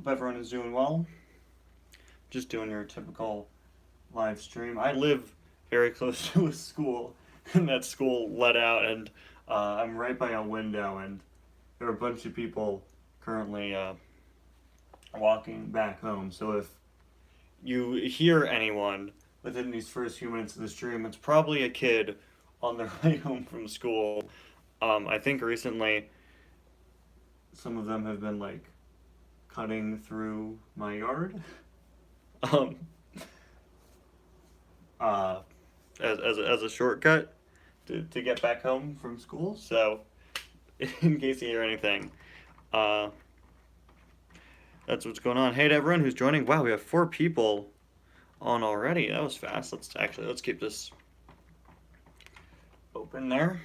everyone is doing well. Just doing your typical live stream. I live very close to a school, and that school let out, and I'm right by a window, and there are a bunch of people currently walking back home. So if you hear anyone within these first few minutes of the stream, it's probably a kid on their way home from school. I think recently some of them have been like cutting through my yard. um, uh, as a shortcut to get back home from school. So, in case you hear anything, uh, that's what's going on. Hey to everyone who's joining. Wow, we have 4 people on already. That was fast. Let's keep this open there.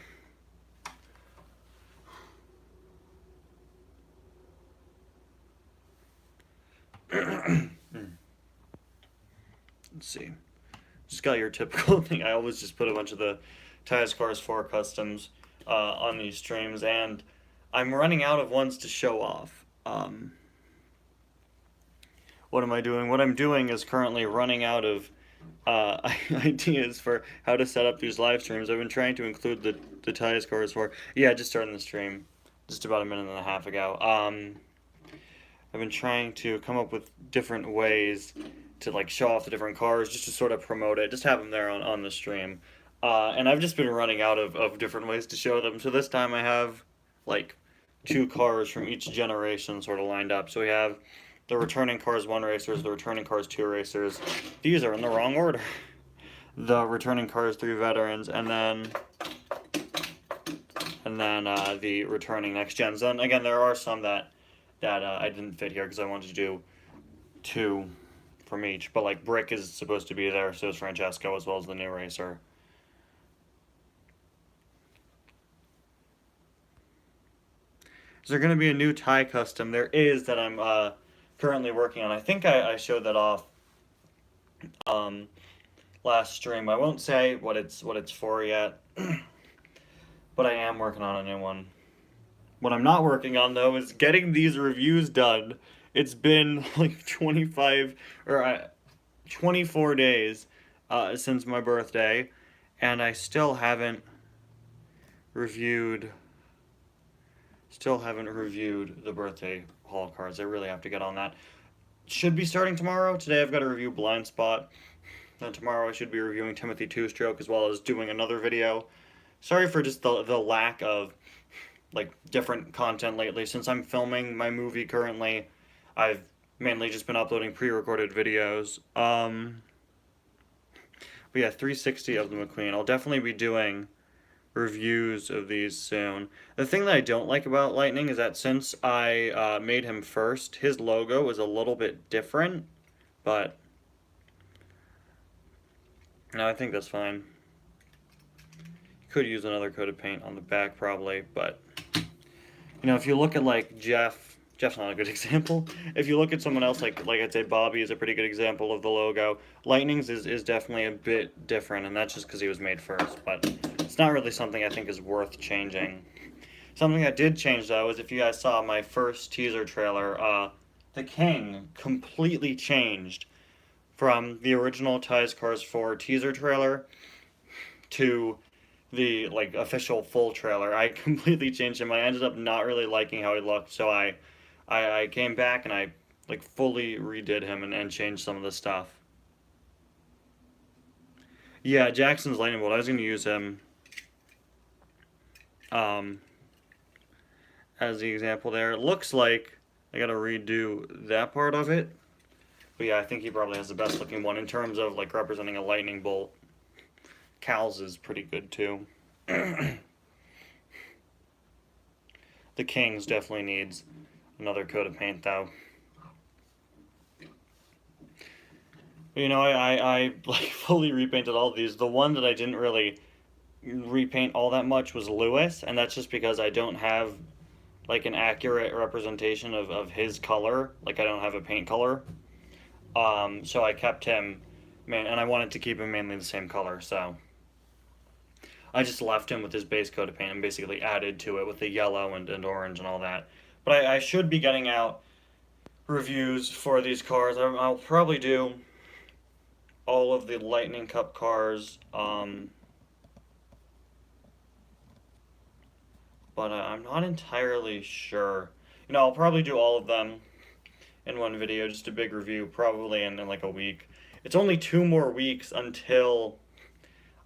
Let's see. Just got your typical thing. I always just put a bunch of the Tires Cars 4 customs on these streams, and I'm running out of ones to show off. What am I doing? What I'm doing is currently running out of ideas for how to set up these live streams. I've been trying to include the Tires Cars 4. Yeah, just starting the stream just about a minute and a half ago. I've been trying to come up with different ways to like show off the different cars, just to sort of promote it, just have them there on the stream. And I've just been running out of different ways to show them. So this time I have like 2 cars from each generation sort of lined up. So we have the returning Cars 1 racers, the returning Cars 2 racers. These are in the wrong order. The returning Cars 3 veterans, and then the returning next gens. And again, there are some that I didn't fit here because I wanted to do 2 from each. But like Brick is supposed to be there, so is Francesco, as well as the new racer. Is there going to be a new tie custom? There is, that I'm currently working on. I think I showed that off last stream. I won't say what it's for yet, but I am working on a new one. What I'm not working on, though, is getting these reviews done. It's been like 24 days since my birthday, and I still haven't reviewed the birthday haul cards. I really have to get on that. Should be starting tomorrow. Today I've got to review Blind Spot. Then tomorrow I should be reviewing Timothy Two-Stroke, as well as doing another video. Sorry for just the lack of like different content lately. Since I'm filming my movie currently, I've mainly just been uploading pre-recorded videos. But yeah, 360 of the McQueen. I'll definitely be doing reviews of these soon. The thing that I don't like about Lightning is that since I made him first, his logo is a little bit different, but no, I think that's fine. Could use another coat of paint on the back probably, but you know, if you look at like Jeff's not a good example. If you look at someone else, like I'd say Bobby is a pretty good example of the logo. Lightning's is definitely a bit different, and that's just because he was made first, but it's not really something I think is worth changing. Something that did change, though, is if you guys saw my first teaser trailer, the King completely changed from the original Ties Cars 4 teaser trailer to the like official full trailer. I completely changed him. I ended up not really liking how he looked, so I came back and I like fully redid him and changed some of the stuff. Yeah, Jackson's lightning bolt. I was going to use him as the example there. It looks like I got to redo that part of it. But yeah, I think he probably has the best looking one in terms of like representing a lightning bolt. Cal's is pretty good too. The King's definitely needs another coat of paint though. You know, I like fully repainted all of these. The one that I didn't really repaint all that much was Lewis, and that's just because I don't have like an accurate representation of his color. Like I don't have a paint color. So I kept him, and I wanted to keep him mainly the same color, so I just left him with his base coat of paint and basically added to it with the yellow and orange and all that. But I should be getting out reviews for these cars. I'll probably do all of the Lightning Cup cars, but I'm not entirely sure. I'll probably do all of them in one video, just a big review, probably in like a week. It's only 2 more weeks until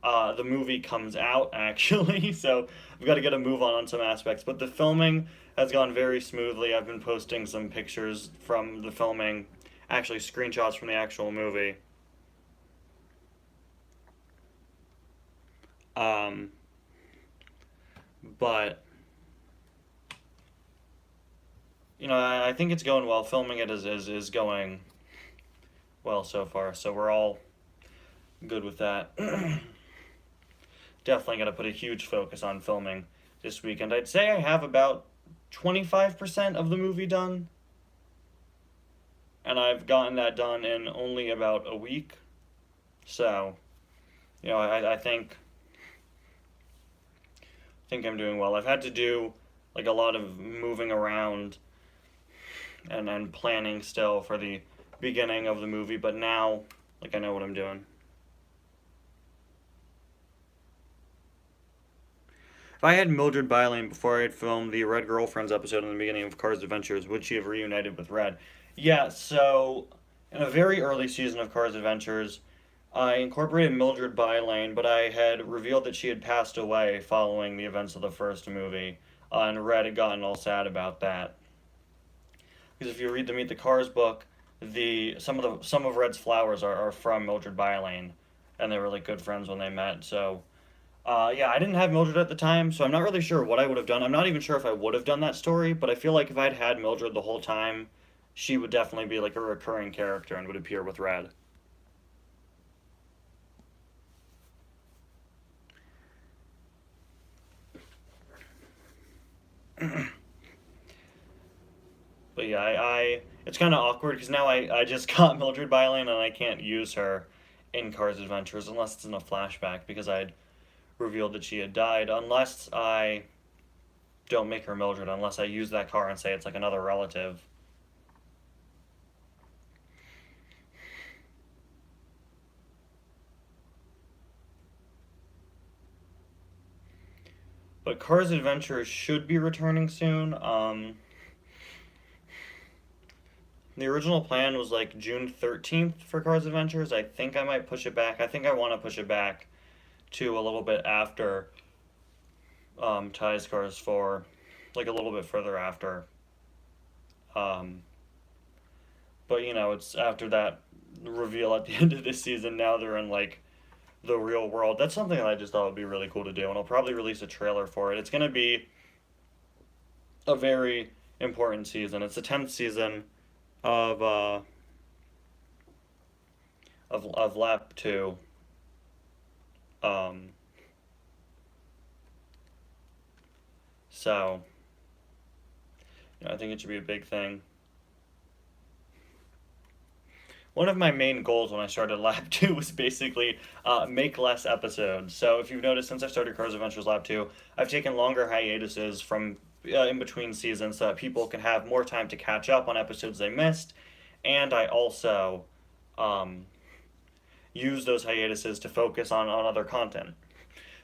the movie comes out, actually, so I've got to get a move on some aspects. But the filming has gone very smoothly. I've been posting some pictures from the filming, actually screenshots from the actual movie. But I think it's going well. Filming it is going well so far, so we're all good with that. Definitely got to put a huge focus on filming this weekend. I'd say I have about 25% of the movie done, and I've gotten that done in only about a week. So, I think I'm doing well. I've had to do like a lot of moving around and planning still for the beginning of the movie, but now like I know what I'm doing. If I had Mildred Bylane before I had filmed the Red Girlfriends episode in the beginning of Cars Adventures, would she have reunited with Red? Yeah, so in a very early season of Cars Adventures, I incorporated Mildred Bylane, but I had revealed that she had passed away following the events of the first movie, and Red had gotten all sad about that. Because if you read the Meet the Cars book, some of Red's flowers are from Mildred Bylane, and they were like good friends when they met. So, yeah, I didn't have Mildred at the time, so I'm not really sure what I would have done. I'm not even sure if I would have done that story, but I feel like if I'd had Mildred the whole time, she would definitely be like a recurring character and would appear with Red. But yeah, it's kind of awkward because now I just got Mildred Bylane and I can't use her in Cars Adventures unless it's in a flashback because I'd revealed that she had died. Unless I don't make her Mildred, unless I use that car and say it's like another relative. But Cars Adventures should be returning soon. The original plan was like June 13th for Cars Adventures. I think I might push it back. I think I want to push it back to a little bit after Ty's Cars 4, like a little bit further after. But it's after that reveal at the end of this season. Now they're in like the real world. That's something that I just thought would be really cool to do, and I'll probably release a trailer for it. It's gonna be a very important season. It's the 10th season of lap 2. So I think it should be a big thing. One of my main goals when I started lap 2 was basically make less episodes. So if you've noticed, since I started Cars Adventures lap 2, I've taken longer hiatuses from in between seasons so that people can have more time to catch up on episodes they missed. And I also use those hiatuses to focus on other content.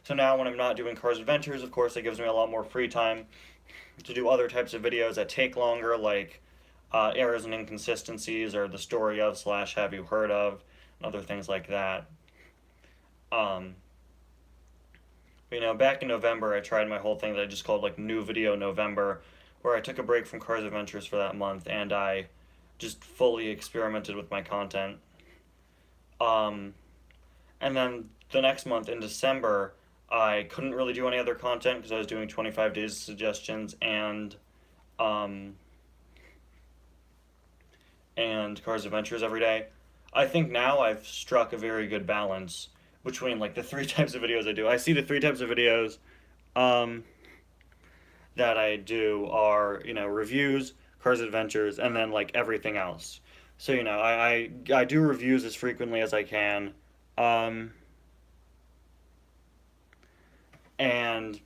So now when I'm not doing Cars Adventures, of course, it gives me a lot more free time to do other types of videos that take longer, like errors and inconsistencies, or the story of / have you heard of, and other things like that. Back in November, I tried my whole thing that I just called like New Video November, where I took a break from Cars Adventures for that month, and I just fully experimented with my content. And then the next month in December, I couldn't really do any other content because I was doing 25 days of suggestions and Cars Adventures every day. I think now I've struck a very good balance between like the 3 types of videos I do. I see the 3 types of videos that I do are, reviews, Cars Adventures, and then like everything else. So, I do reviews as frequently as I can. And,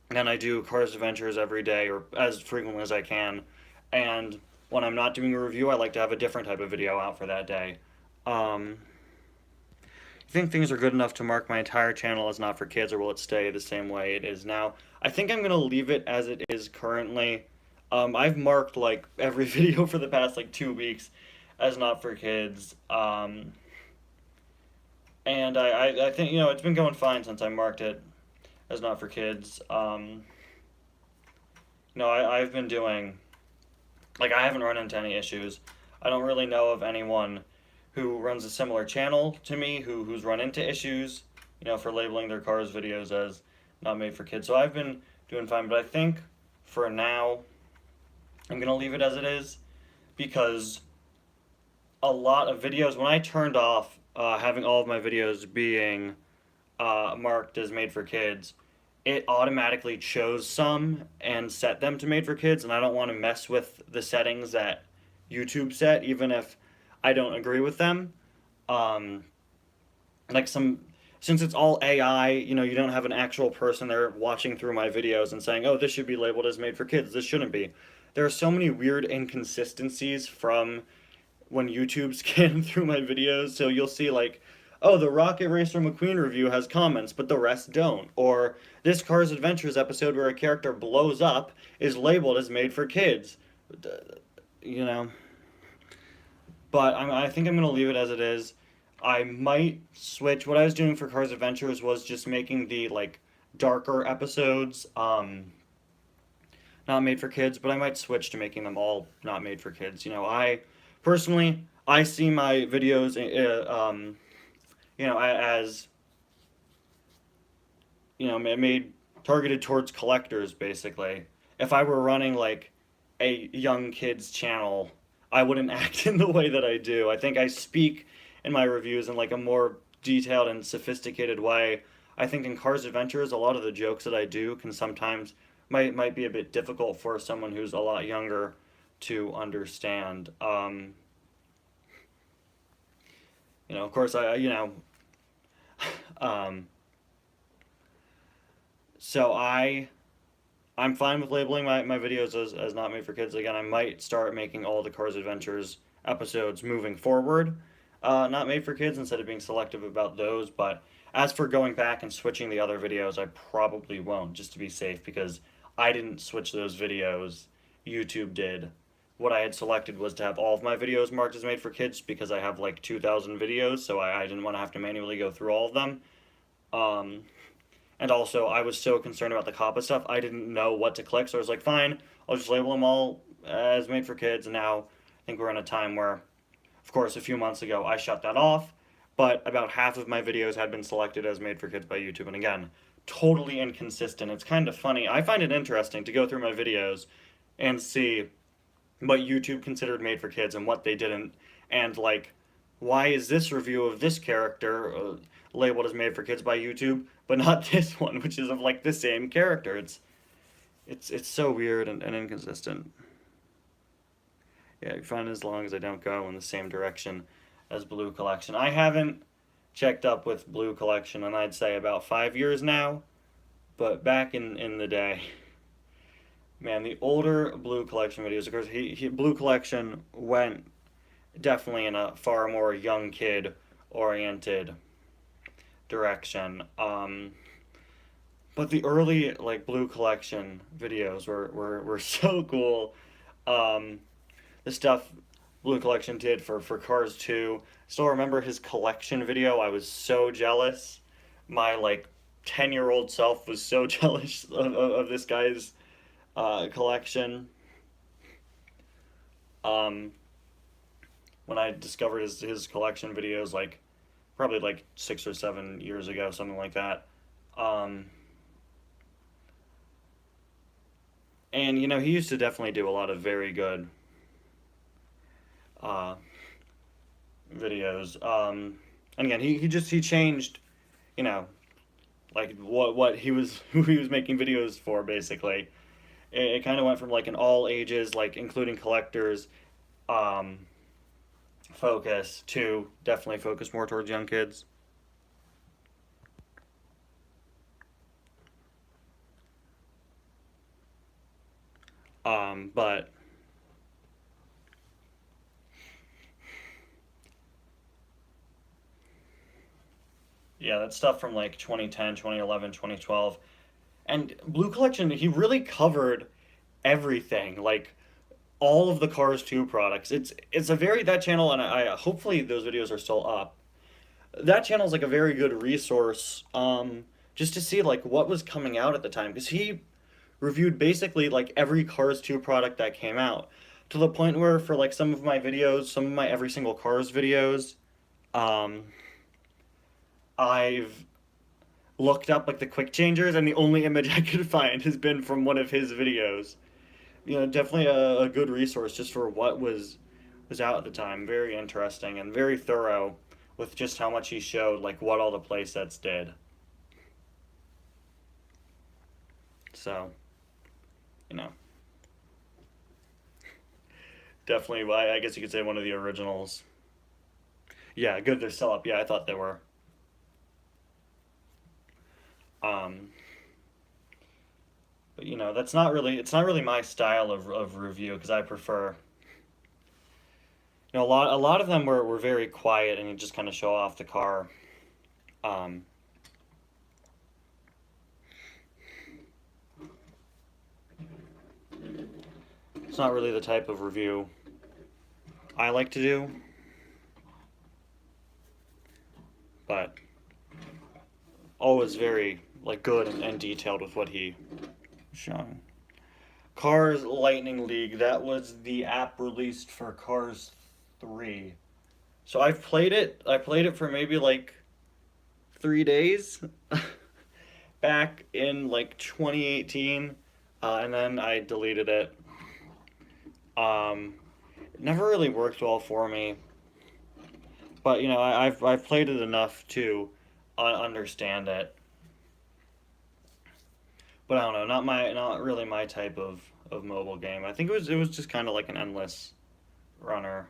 then I do Cars Adventures every day or as frequently as I can. And when I'm not doing a review, I like to have a different type of video out for that day. You think things are good enough to mark my entire channel as not for kids, or will it stay the same way it is now? I think I'm going to leave it as it is currently. I've marked like every video for the past like 2 weeks as not for kids. And I think, it's been going fine since I marked it as not for kids. I've been doing, like, I haven't run into any issues. I don't really know of anyone who runs a similar channel to me who's run into issues, for labeling their cars videos as not made for kids. So I've been doing fine, but I think for now, I'm going to leave it as it is because a lot of videos, when I turned off having all of my videos being marked as made for kids, it automatically chose some and set them to made for kids, and I don't want to mess with the settings that YouTube set, even if I don't agree with them. Um, since it's all AI, you don't have an actual person there watching through my videos and saying, oh, this should be labeled as made for kids, this shouldn't be. There are so many weird inconsistencies from when YouTube scanned through my videos, so you'll see like, oh, the Rocket Racer McQueen review has comments, but the rest don't. Or this Cars Adventures episode where a character blows up is labeled as made for kids. You know. But I think I'm going to leave it as it is. I might switch. What I was doing for Cars Adventures was just making the, like, darker episodes not made for kids, but I might switch to making them all not made for kids. Personally, I see my videos, as, made targeted towards collectors, basically. If I were running, like, a young kids channel, I wouldn't act in the way that I do. I think I speak in my reviews in, like, a more detailed and sophisticated way. I think in Cars Adventures, a lot of the jokes that I do can sometimes might be a bit difficult for someone who's a lot younger to understand. Of course, um, so I'm fine with labeling my videos as not made for kids. Again, I might start making all the Cars Adventures episodes moving forward not made for kids instead of being selective about those. But as for going back and switching the other videos, I probably won't, just to be safe, because I didn't switch those videos. YouTube did. What I had selected was to have all of my videos marked as made for kids because I have like 2,000 videos, so I didn't want to have to manually go through all of them. Um, and also, I was so concerned about the COPPA stuff, I didn't know what to click, so I was like, fine, I'll just label them all as made for kids, and now I think we're in a time where, of course, a few months ago, I shut that off, but about half of my videos had been selected as made for kids by YouTube, and again, totally inconsistent. It's kind of funny. I find it interesting to go through my videos and see what YouTube considered made for kids and what they didn't, and like, why is this review of this character labeled as made for kids by YouTube, but not this one, which is of like the same character? It's so weird and inconsistent. Yeah, you're fine as long as I don't go in the same direction as Blue Collection. I haven't checked up with Blue Collection in, I'd say, about 5 years now, but back in the day, man, the older Blue Collection videos, of course, Blue Collection went definitely in a far more young kid oriented direction. But the early like Blue Collection videos were so cool. The stuff Blue Collection did for Cars 2. Still remember his collection video. I was so jealous. My like 10-year-old self was so jealous of this guy's collection. Um, when I discovered his collection videos, like probably like 6 or 7 years ago, something like that. Um, and he used to definitely do a lot of very good uh, videos. And again, he changed, you know, like what he was who he was making videos for basically. It kind of went from like an all ages, like including collectors, um, focus to definitely focus more towards young kids. But Yeah, that's stuff from like 2010, 2011, 2012. And Blue Collection, he really covered everything, like all of the Cars 2 products. It's a very that channel, and I hopefully those videos are still up. That channel is like a very good resource, just to see like what was coming out at the time, because he reviewed basically like every Cars 2 product that came out, to the point where for like some of my videos, some of my every single Cars videos, um, I've looked up like the quick changers, and the only image I could find has been from one of his videos. You know, definitely a good resource just for what was out at the time. Very interesting and very thorough with just how much he showed, like what all the playsets did. So, you know, definitely, I guess you could say one of the originals. Yeah, good. They're still up. Yeah, I thought they were. Um, but you know, that's not really it's not really my style of review, because I prefer, you know, a lot of them were very quiet, and you just kind of show off the car. Um, it's not really the type of review I like to do, but always very like good and detailed with what he was showing. Cars Lightning League, that was the app released for Cars 3. So I've played it. I played it for maybe like 3 days back in like 2018, and then I deleted it. It never really worked well for me, but you know, I've played it enough to understand it. But I don't know, not really my type of mobile game. I think it was just kind of like an endless runner.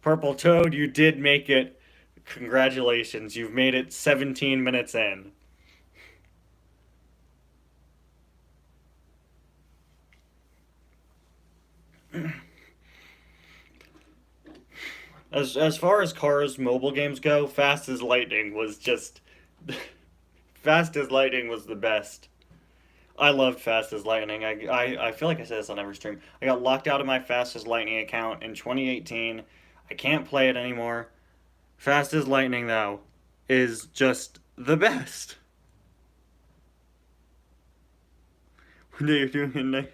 Purple Toad, you did make it. Congratulations, you've made it 17 minutes in. As far as Cars mobile games go, Fast as Lightning was just Fast as Lightning was the best. I loved Fast as Lightning. I feel like I said this on every stream. I got locked out of my Fast as Lightning account in 2018. I can't play it anymore. Fast as Lightning, though, is just the best. One day you're doing a nice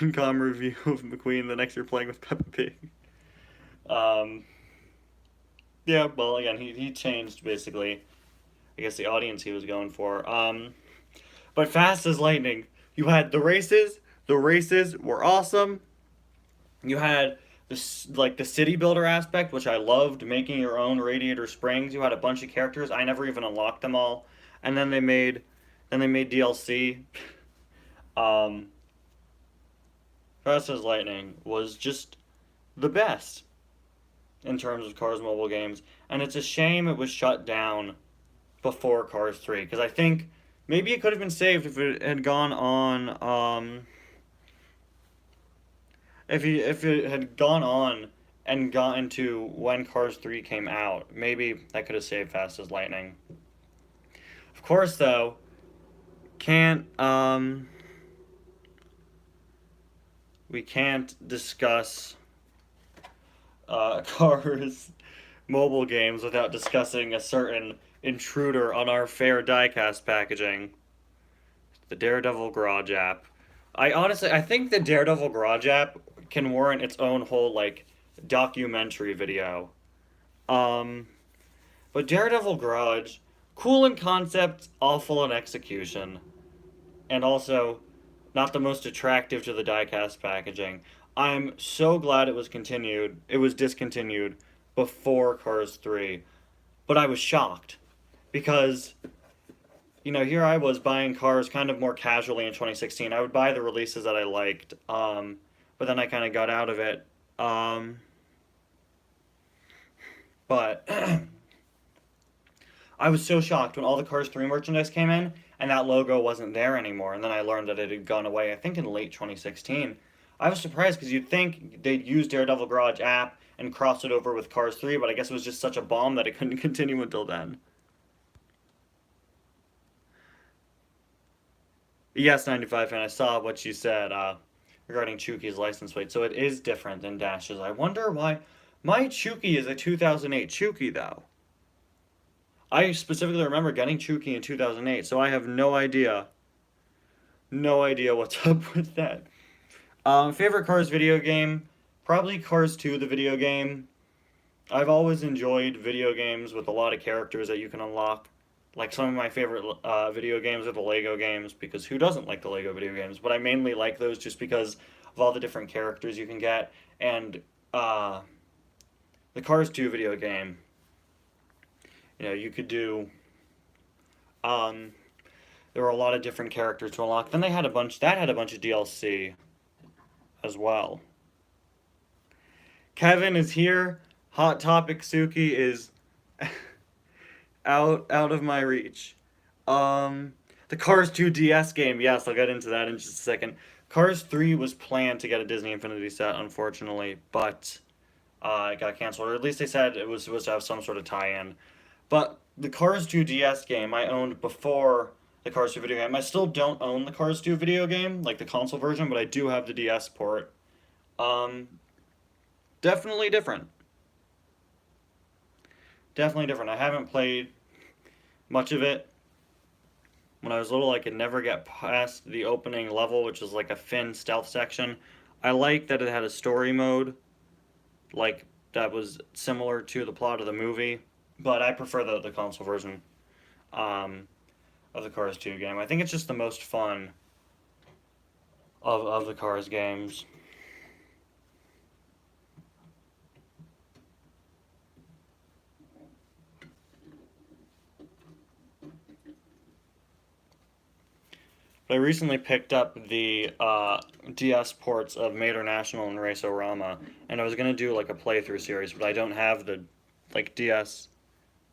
and calm review of McQueen, the next you're playing with Peppa Pig. Um, yeah, well, again, he changed, basically, I guess, the audience he was going for. But Fast as Lightning, you had the races were awesome. You had this like the city builder aspect, which I loved, making your own Radiator Springs. You had a bunch of characters. I never even unlocked them all. And then they made DLC. Um, Fast as Lightning was just the best in terms of Cars mobile games, and it's a shame it was shut down before Cars 3, because I think maybe it could have been saved if it had gone on. If it had gone on and gotten to when Cars 3 came out, maybe that could have saved Fast as Lightning. Of course, though, can't we can't discuss Cars mobile games without discussing a certain intruder on our fair diecast packaging, the Daredevil Garage app. I think the Daredevil Garage app can warrant its own whole like documentary video. Um, but Daredevil Garage, cool in concept, awful in execution, and also not the most attractive to the diecast packaging. I'm so glad it was continued. It was discontinued before Cars 3, but I was shocked because you know, here I was buying cars kind of more casually in 2016. I would buy the releases that I liked, but then I kind of got out of it. But I was so shocked when all the Cars 3 merchandise came in and that logo wasn't there anymore. And then I learned that it had gone away, I think in late 2016. I was surprised because you'd think they'd use Daredevil Garage app and cross it over with Cars 3, but I guess it was just such a bomb that it couldn't continue until then. Yes, 95 fan. I saw what you said regarding Chuki's license plate. So it is different than Dash's. I wonder why. My Chuki is a 2008 Chuki, though. I specifically remember getting Chuki in 2008, so I have no idea. No idea what's up with that. Favorite Cars video game? Probably Cars 2, the video game. I've always enjoyed video games with a lot of characters that you can unlock. Like some of my favorite video games are the Lego games, because who doesn't like the Lego video games? But I mainly like those just because of all the different characters you can get. And the Cars 2 video game, you could do. There were a lot of different characters to unlock. Then they had a bunch. That had a bunch of DLC as well. Kevin is here. Hot Topic Suki is out of my reach. The Cars 2 DS game. Yes, I'll get into that in just a second. Cars 3 was planned to get a Disney Infinity set, unfortunately, but it got canceled. Or at least they said it was supposed to have some sort of tie-in. But the Cars 2 DS game I owned before the Cars 2 video game. I still don't own the Cars 2 video game, like the console version, but I do have the DS port. Definitely different. Definitely different. I haven't played much of it. When I was little, I could never get past the opening level, which is like a Finn stealth section. I like that it had a story mode, like that was similar to the plot of the movie, but I prefer the console version of the Cars 2 game. I think it's just the most fun of the Cars games. But I recently picked up the DS ports of Mater National and Race-O-Rama, and I was gonna do like a playthrough series, but I don't have the like DS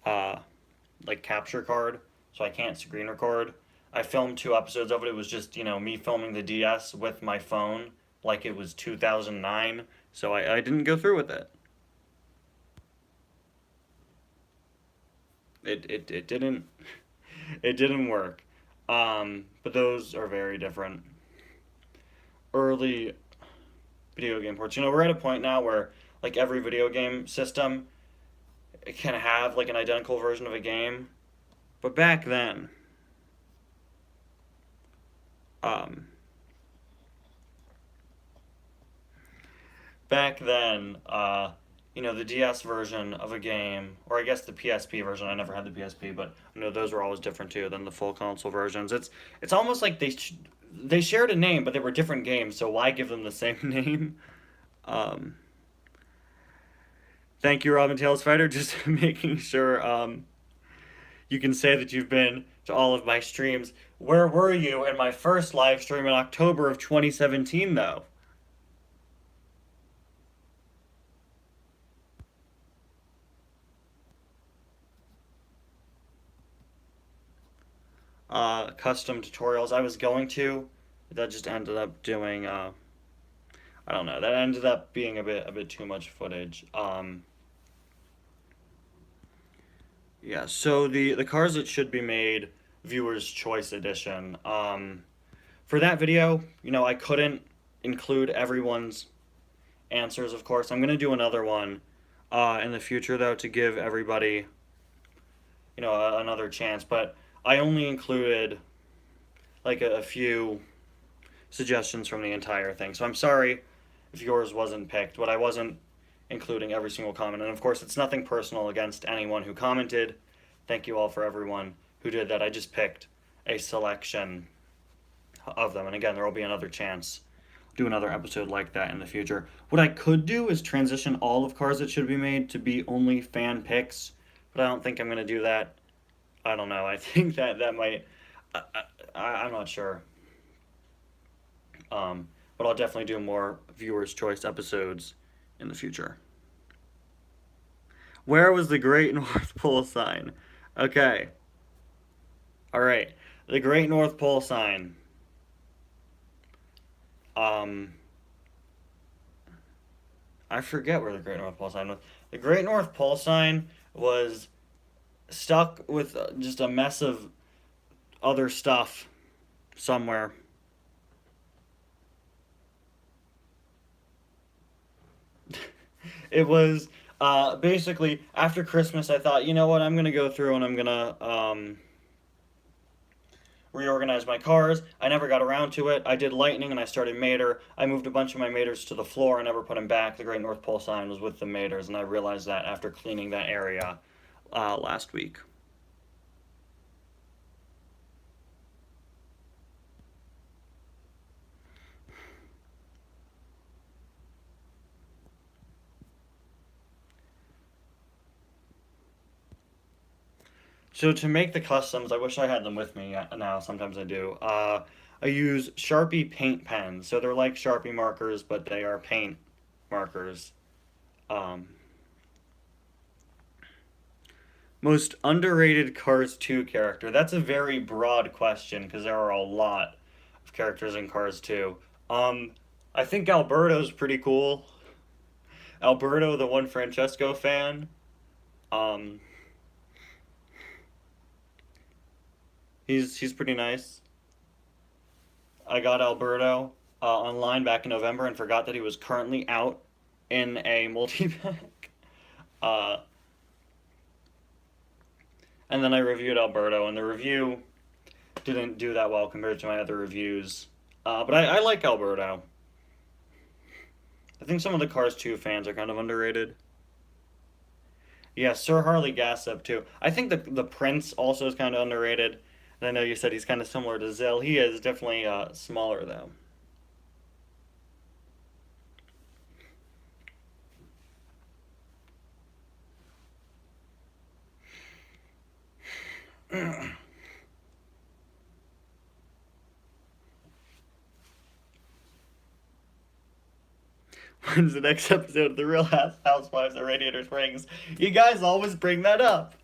like capture card, so I can't screen record. I filmed 2 episodes of it. It was just me filming the DS with my phone, like it was 2009. So I didn't go through with it. It didn't it didn't work. But those are very different. Early video game ports. We're at a point now where like every video game system can have like an identical version of a game. But back then, um, back then, the DS version of a game, or I guess the PSP version. I never had the PSP, but I know those were always different too than the full console versions. It's almost like they shared a name, but they were different games. So why give them the same name? Um, Thank you, Robin Tails Fighter, just making sure you can say that you've been to all of my streams. Where were you in my first live stream in October of 2017, though? Custom tutorials I was going to. That just ended up doing, I don't know, that ended up being a bit too much footage. Yeah, so the cars that should be made, Viewer's Choice Edition. For that video, I couldn't include everyone's answers, of course. I'm gonna do another one in the future, though, to give everybody, another chance. But I only included like a few suggestions from the entire thing. So I'm sorry if yours wasn't picked, but I wasn't including every single comment. And of course, it's nothing personal against anyone who commented. Thank you all for everyone who did that. I just picked a selection of them. And again, there will be another chance. Do another episode like that in the future. What I could do is transition all of Cars That Should Be Made to be only fan picks, but I don't think I'm going to do that. I don't know. I think that might... I'm not sure. But I'll definitely do more Viewer's Choice episodes in the future. Where was the Great North Pole sign? Okay. Alright. The Great North Pole sign. I forget where the Great North Pole sign was. The Great North Pole sign was stuck with just a mess of other stuff somewhere. It was basically after Christmas. I thought, you know what, I'm gonna go through and I'm gonna reorganize my cars. I never got around to it. I did Lightning and I started Mater. I moved a bunch of my Maters to the floor. I never put them back. The Great North Pole sign was with the Maters, and I realized that after cleaning that area last week. So to make the customs, I wish I had them with me now. Sometimes I do. I use Sharpie paint pens. So they're like Sharpie markers, but they are paint markers. Um, Most underrated Cars 2 character. That's a very broad question because there are a lot of characters in Cars 2. Um, I think Alberto's pretty cool. Alberto, the one Francesco fan. Um, he's pretty nice. I got Alberto online back in November and forgot that he was currently out in a multi-pack. Uh, and then I reviewed Alberto, and the review didn't do that well compared to my other reviews. But I like Alberto. I think some of the Cars 2 fans are kind of underrated. Yeah, Sir Harley Gassip too. I think the Prince also is kind of underrated. And I know you said he's kind of similar to Zill. He is definitely smaller though. When's the next episode of The Real Housewives of Radiator Springs? You guys always bring that up.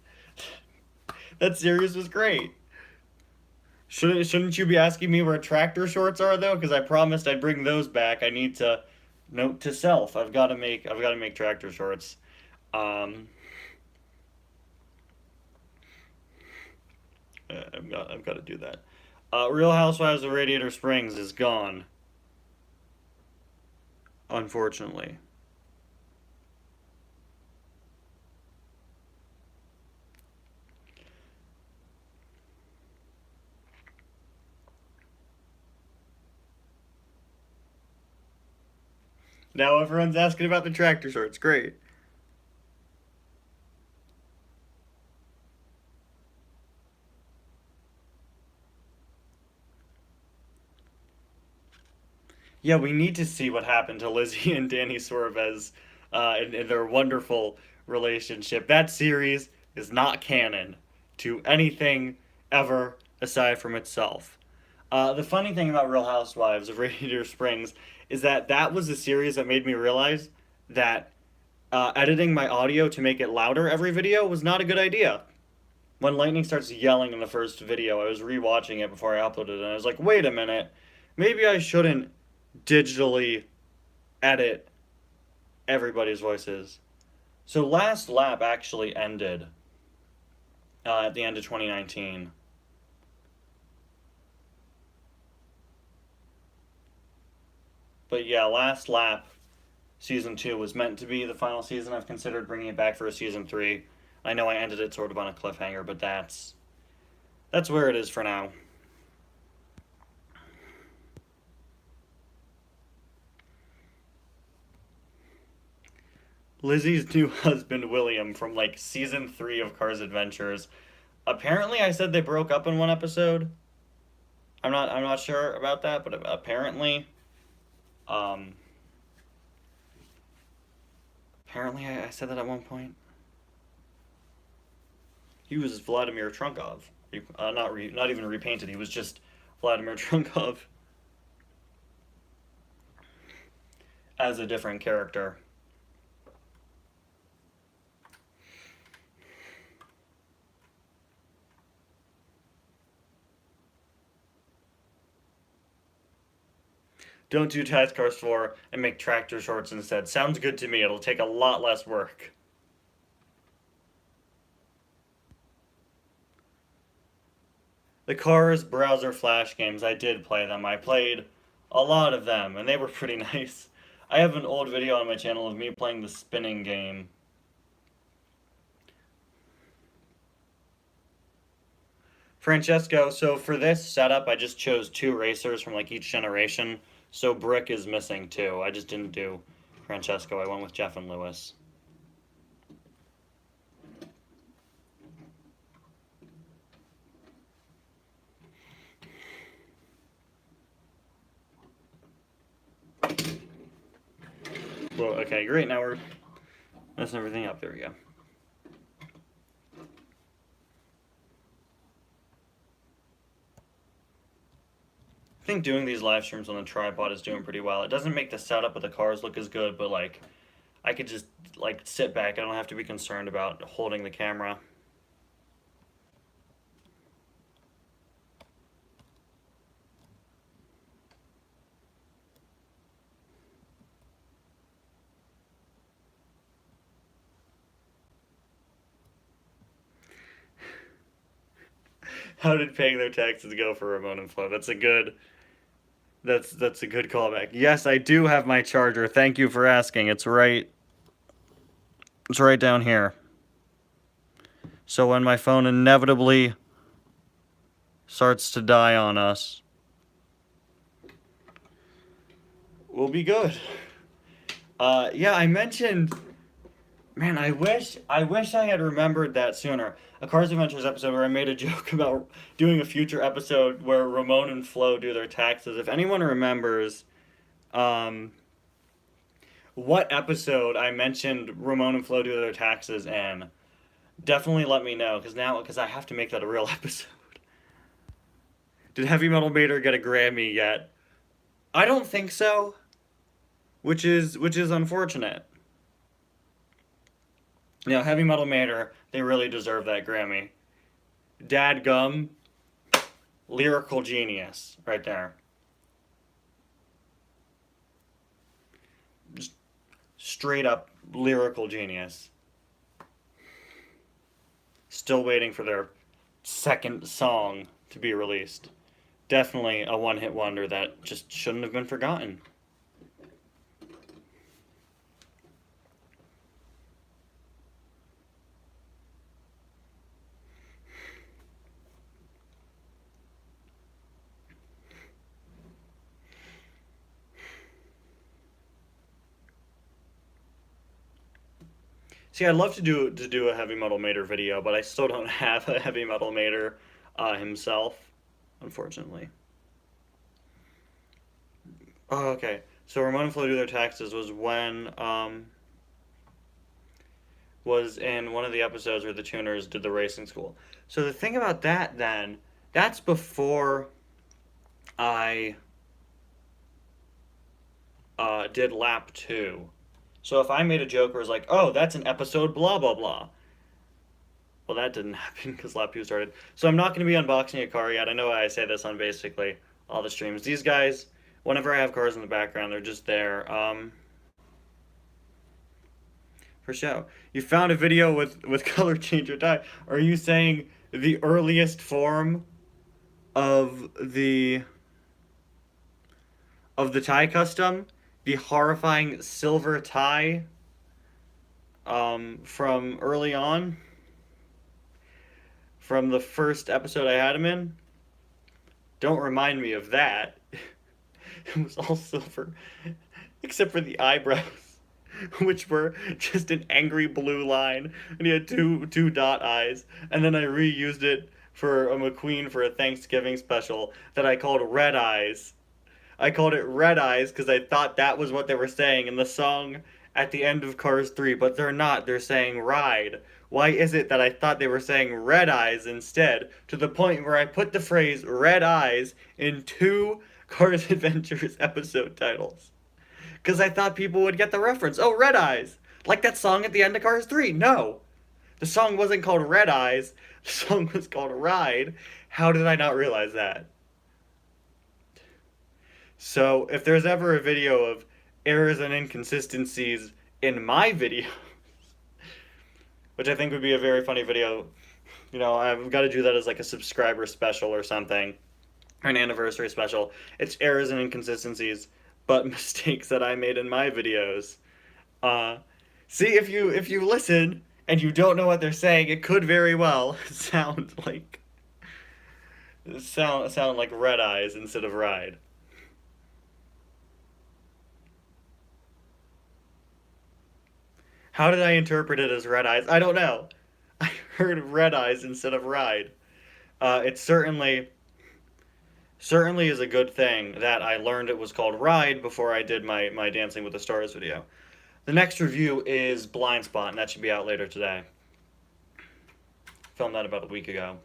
That series was great. Shouldn't you be asking me where tractor shorts are though? Because I promised I'd bring those back. I need to note to self. I've got to make tractor shorts. Um, I've got to do that. Real Housewives of Radiator Springs is gone, unfortunately. Now everyone's asking about the tractor shorts. Great. Yeah, we need to see what happened to Lizzie and Danny Sorvez in their wonderful relationship. That series is not canon to anything ever aside from itself. The funny thing about Real Housewives of Radiator Springs is that that was the series that made me realize that editing my audio to make it louder every video was not a good idea. When Lightning starts yelling in the first video, I was rewatching it before I uploaded it, and I was like, wait a minute, maybe I shouldn't digitally edit everybody's voices. So Last Lap actually ended at the end of 2019. But yeah, Last Lap season 2 was meant to be the final season. I've considered bringing it back for a season 3. I know I ended it sort of on a cliffhanger, but that's where it is for now. Lizzie's new husband William from like season 3 of Cars Adventures. Apparently I said they broke up in one episode. I'm not sure about that, but apparently um apparently I said that at one point. He was Vladimir Trunkov. Not even repainted. He was just Vladimir Trunkov as a different character. Don't do Task Cars 4 and make tractor shorts instead. Sounds good to me. It'll take a lot less work. The Cars browser flash games, I did play them. I played a lot of them, and they were pretty nice. I have an old video on my channel of me playing the spinning game. Francesco, so for this setup, I just chose 2 racers from like each generation. So Brick is missing too. I just didn't do Francesco. I went with Jeff and Lewis. Well, okay, great. Now we're messing everything up. There we go. I think doing these live streams on the tripod is doing pretty well. It doesn't make the setup of the cars look as good, but like I could just like sit back. I don't have to be concerned about holding the camera. How did paying their taxes go for Ramon and Flo? That's a good callback. Yes, I do have my charger. Thank you for asking. It's right down here. So when my phone inevitably starts to die on us, we'll be good. Yeah, I mentioned, man, I wish I had remembered that sooner. A Cars Adventures episode where I made a joke about doing a future episode where Ramon and Flo do their taxes. If anyone remembers, what episode I mentioned Ramon and Flo do their taxes in, definitely let me know, because I have to make that a real episode. Did Heavy Metal Mater get a Grammy yet? I don't think so, which is unfortunate. You know, Heavy Metal Mater, they really deserve that Grammy. Dadgum, lyrical genius, right there. Just straight up lyrical genius. Still waiting for their second song to be released. Definitely a one-hit wonder that just shouldn't have been forgotten. See, I'd love to do a Heavy Metal Mater video, but I still don't have a Heavy Metal Mater himself, unfortunately. Oh, okay. So Ramon and Flo do their taxes was when was in one of the episodes where the tuners did the racing school. So the thing about that then, that's before I did lap 2. So if I made a joke where it's like, oh, that's an episode blah, blah, blah. Well, that didn't happen because lap 2 started. So I'm not going to be unboxing a car yet. I know I say this on basically all the streams. These guys, whenever I have cars in the background, they're just there. For show. You found a video with color change or dye. Are you saying the earliest form of the tie custom? The horrifying silver tie from early on, from the first episode I had him in? Don't remind me of that. It was all silver, except for the eyebrows, which were just an angry blue line, and he had two dot eyes, and then I reused it for a McQueen for a Thanksgiving special that I called Red Eyes. I called it Red Eyes because I thought that was what they were saying in the song at the end of Cars 3, but they're not. They're saying Ride. Why is it that I thought they were saying Red Eyes instead, to the point where I put the phrase Red Eyes in 2 Cars Adventures episode titles? Because I thought people would get the reference. Oh, Red Eyes! Like that song at the end of Cars 3. No! The song wasn't called Red Eyes. The song was called Ride. How did I not realize that? So, if there's ever a video of errors and inconsistencies in my videos, which I think would be a very funny video You know, I've got to do that as like a subscriber special or something, or an anniversary special. It's errors and inconsistencies, but mistakes that I made in my videos. Uh, See, if you listen and you don't know what they're saying, it could very well sound like red eyes instead of ride. How did I interpret it as red eyes? I don't know. I heard red eyes instead of ride. It certainly is a good thing that I learned it was called ride before I did my Dancing with the Stars video. The next review is Blind Spot, and that should be out later today. Filmed that about a week ago.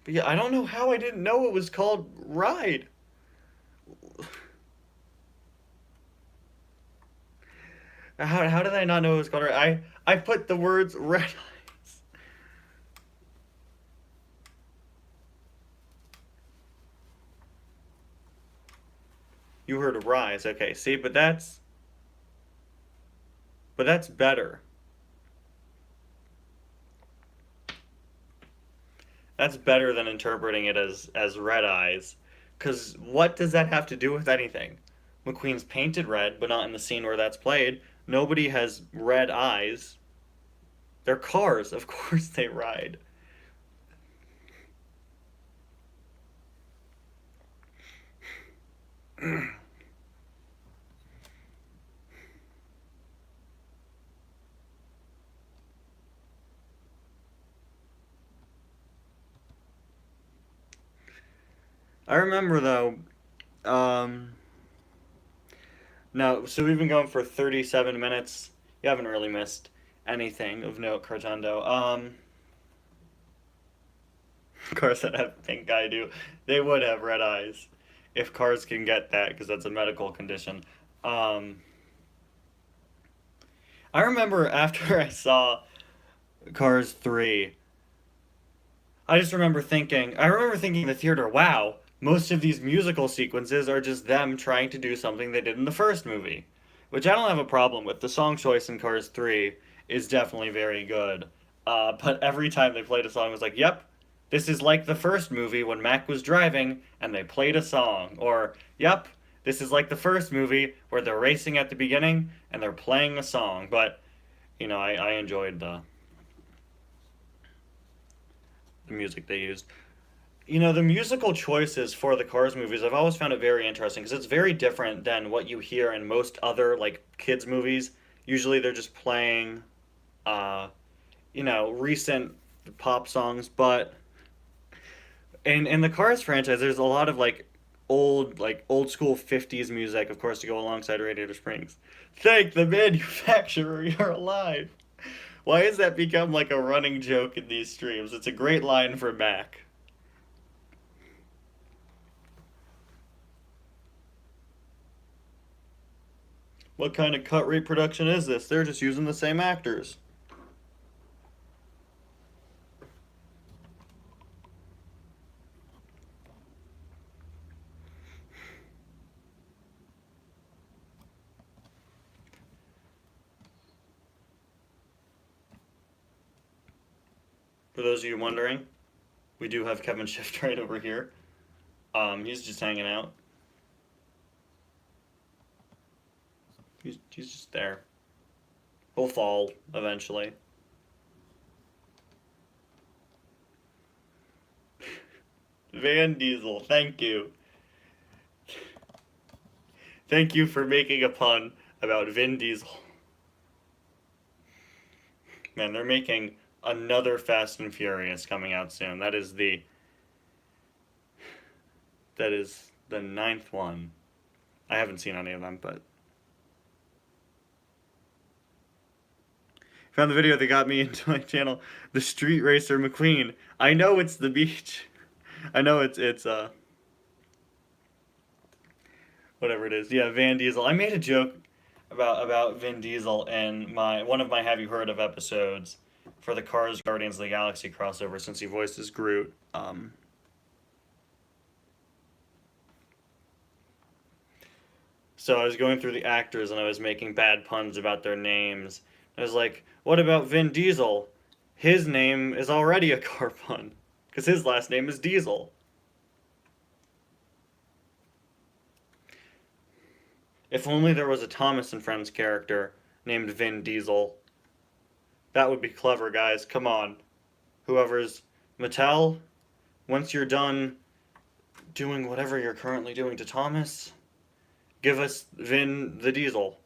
But yeah, I don't know how I didn't know it was called Ride. How did I not know it was called Ride? I put the words red eyes. You heard rise, okay. See, but that's better. That's better than interpreting it as red eyes. Cause what does that have to do with anything? McQueen's painted red, but not in the scene where that's played. Nobody has red eyes. They're cars, of course they ride. I remember though, um, no, so we've been going for 37 minutes. You haven't really missed anything of note, Cartondo. Cars that have pink eye do. They would have red eyes if cars can get that because that's a medical condition. Um, I remember after I saw Cars 3, I remember thinking in the theater, wow, most of these musical sequences are just them trying to do something they did in the first movie. Which I don't have a problem with. The song choice in Cars 3 is definitely very good. But every time they played a song, I was like, yep, this is like the first movie when Mac was driving and they played a song. Or, yep, this is like the first movie where they're racing at the beginning and they're playing a song. But, I enjoyed the music they used. The musical choices for the Cars movies, I've always found it very interesting because it's very different than what you hear in most other like kids movies. Usually they're just playing, uh, recent pop songs, but in the Cars franchise, there's a lot of old school '50s music, of course, to go alongside Radiator Springs. Thank the manufacturer, you're alive. Why has that become like a running joke in these streams? It's a great line for Mac. What kind of cut rate production is this? They're just using the same actors. For those of you wondering, we do have Kevin Shift right over here. He's just hanging out. He's just there. He'll fall eventually. Van Diesel, thank you. Thank you for making a pun about Vin Diesel. Man, they're making another Fast and Furious coming out soon. That is the ninth one. I haven't seen any of them, but found the video that got me into my channel, the Street Racer McQueen. I know it's the beach. I know it's whatever it is. Yeah, Van Diesel. I made a joke about Vin Diesel in one of my Have You Heard of episodes for the Cars Guardians of the Galaxy crossover since he voices Groot. So I was going through the actors and I was making bad puns about their names. I was like, what about Vin Diesel? His name is already a car pun, because his last name is Diesel. If only there was a Thomas and Friends character named Vin Diesel. That would be clever, guys. Come on. Whoever's Mattel, once you're done doing whatever you're currently doing to Thomas, give us Vin the Diesel.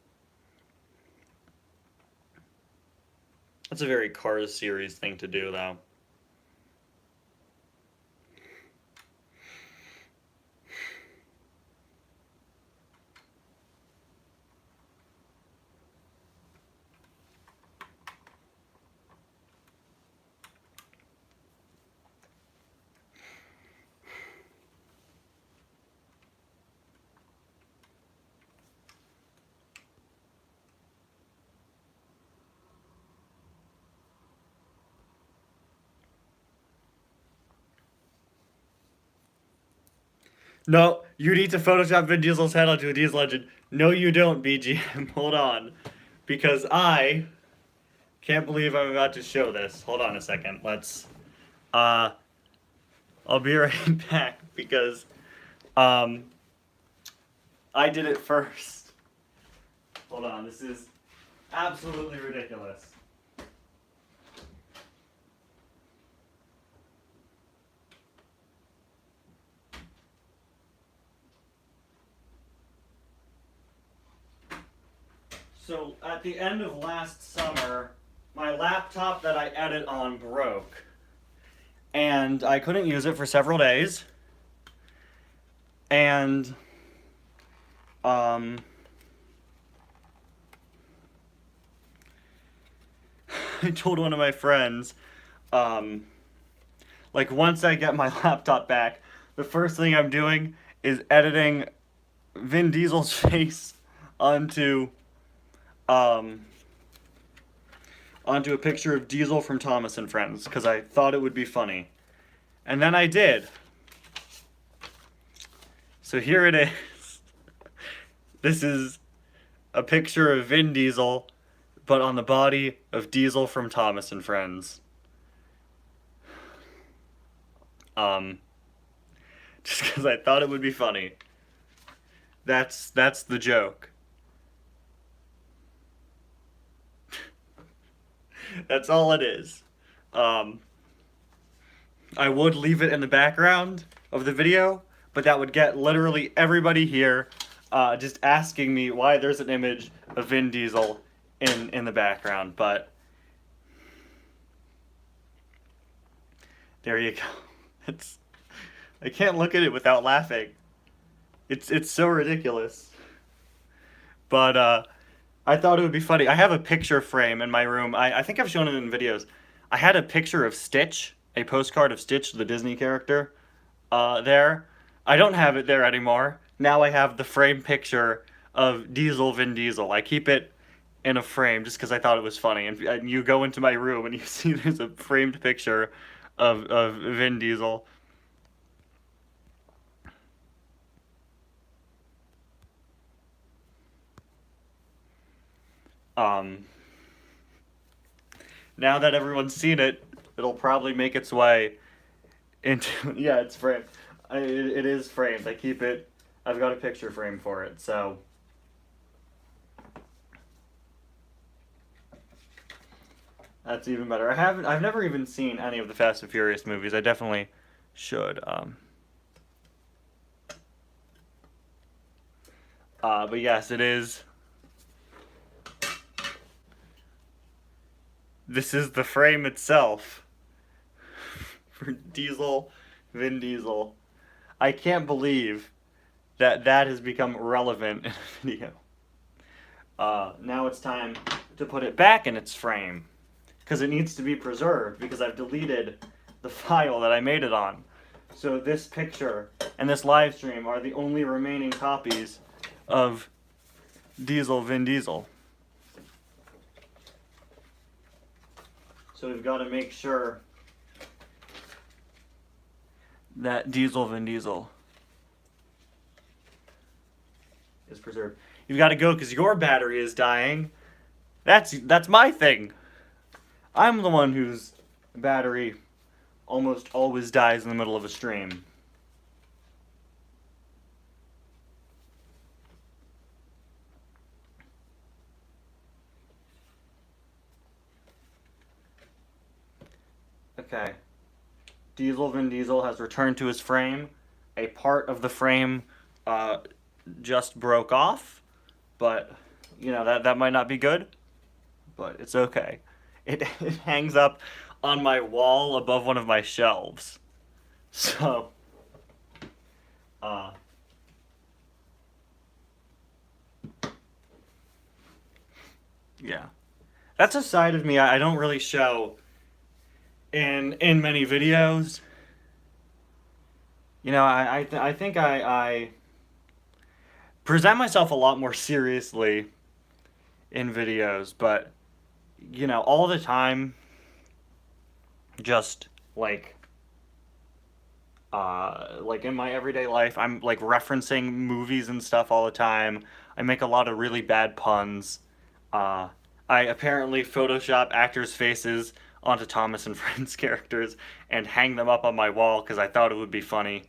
That's a very Cars series thing to do, though. No, you need to Photoshop Vin Diesel's head onto a Diesel engine. No, you don't, BGM. Hold on. Because I can't believe I'm about to show this. Hold on a second. I'll be right back because, I did it first. Hold on, this is absolutely ridiculous. So at the end of last summer, my laptop that I edit on broke. And I couldn't use it for several days. And I told one of my friends, like once I get my laptop back, the first thing I'm doing is editing Vin Diesel's face onto onto a picture of Diesel from Thomas and Friends, because I thought it would be funny. And then I did. So here it is. This is a picture of Vin Diesel, but on the body of Diesel from Thomas and Friends. Just because I thought it would be funny. That's the joke. That's all it is. I would leave it in the background of the video, but that would get literally everybody here just asking me why there's an image of Vin Diesel in the background. But there you go. I can't look at it without laughing. It's so ridiculous. But I thought it would be funny. I have a picture frame in my room. I think I've shown it in videos. I had a picture of Stitch, a postcard of Stitch, the Disney character, there. I don't have it there anymore. Now I have the frame picture of Vin Diesel. I keep it in a frame just because I thought it was funny. And you go into my room and you see there's a framed picture of Vin Diesel. Now that everyone's seen it, it'll probably make its way into... Yeah, it's framed. It is framed. I keep it... I've got a picture frame for it, so... That's even better. I've never even seen any of the Fast and Furious movies. I definitely should. But yes, it is... This is the frame itself for Vin Diesel. I can't believe that has become relevant in a video. Now it's time to put it back in its frame, because it needs to be preserved, because I've deleted the file that I made it on. So this picture and this live stream are the only remaining copies of Vin Diesel. So we've got to make sure that Vin Diesel is preserved. You've got to go because your battery is dying. That's my thing. I'm the one whose battery almost always dies in the middle of a stream. Okay. Vin Diesel has returned to his frame. A part of the frame just broke off, but you know that might not be good, but it's okay. It hangs up on my wall above one of my shelves. So, yeah. That's a side of me I don't really show in many videos. You know, I think I present myself a lot more seriously in videos, but you know, all the time, just like in my everyday life, I'm like referencing movies and stuff all the time. I make a lot of really bad puns. Uh, I apparently Photoshop actors' faces onto Thomas and Friends characters and hang them up on my wall because I thought it would be funny.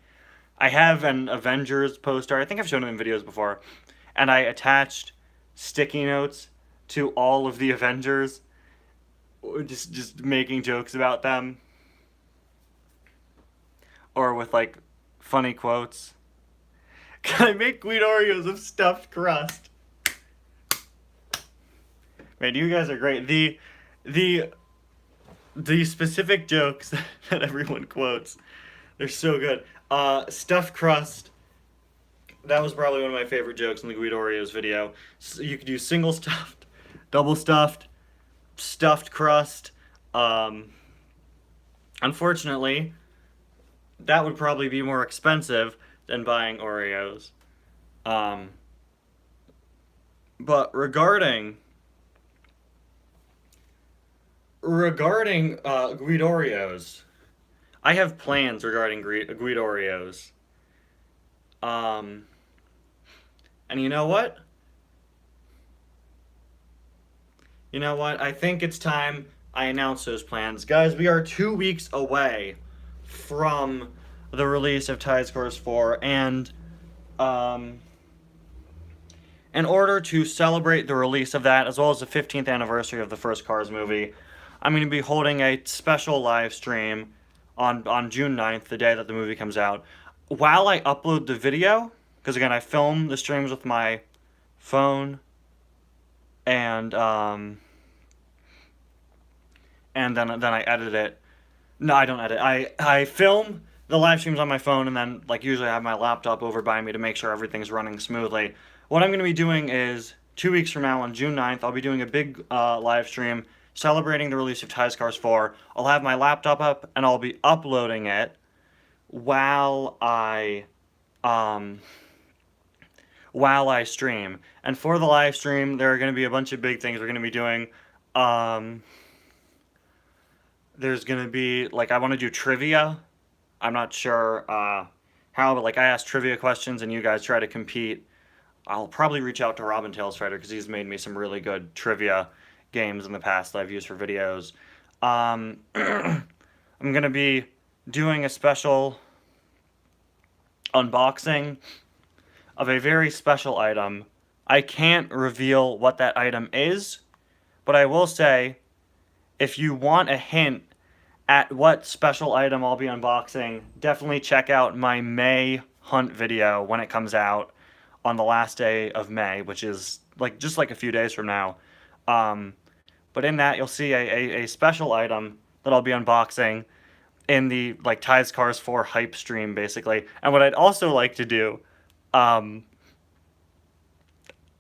I have an Avengers poster. I think I've shown it in videos before, and I attached sticky notes to all of the Avengers, just making jokes about them, or with like funny quotes. Can I make Guido Oreos of stuffed crust? Man, you guys are great. The specific jokes that everyone quotes, they're so good. Stuffed crust. That was probably one of my favorite jokes in the Guido Oreos video. So you could do single stuffed, double stuffed, stuffed crust. Unfortunately, that would probably be more expensive than buying Oreos. But regarding Guido Oreos, I have plans regarding Guido Oreos. And you know what? You know what? I think it's time I announce those plans. Guys, we are 2 weeks away from the release of Tide Scores 4, and in order to celebrate the release of that, as well as the 15th anniversary of the first Cars movie, I'm going to be holding a special live stream on June 9th, the day that the movie comes out, while I upload the video, because again, I film the streams with my phone, and then I edit it. No, I don't edit. I film the live streams on my phone, and then like usually I have my laptop over by me to make sure everything's running smoothly. What I'm going to be doing is 2 weeks from now on June 9th, I'll be doing a big live stream celebrating the release of Tide Cars 4. I'll have my laptop up and I'll be uploading it while I stream. And for the live stream, there are going to be a bunch of big things we're going to be doing. There's going to be, like, I want to do trivia. I'm not sure how, but, like, I ask trivia questions and you guys try to compete. I'll probably reach out to Robin Tailstrider because he's made me some really good trivia games in the past that I've used for videos. I'm going to be doing a special unboxing of a very special item. I can't reveal what that item is, but I will say, if you want a hint at what special item I'll be unboxing, definitely check out my May hunt video when it comes out on the last day of May, which is just like a few days from now. But in that, you'll see a special item that I'll be unboxing in the Tide Cars 4 hype stream, basically. And what I'd also like to do,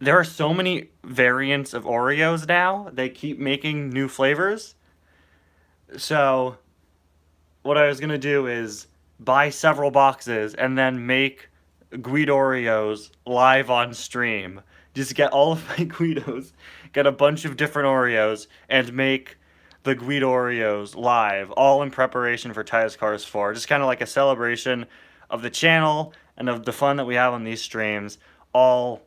there are so many variants of Oreos now. They keep making new flavors. So what I was going to do is buy several boxes and then make Guido Oreos live on stream. Just get all of my Guidos, get a bunch of different Oreos, and make the Guido Oreos live, all in preparation for Tide Cars 4. Just kind of like a celebration of the channel and of the fun that we have on these streams, all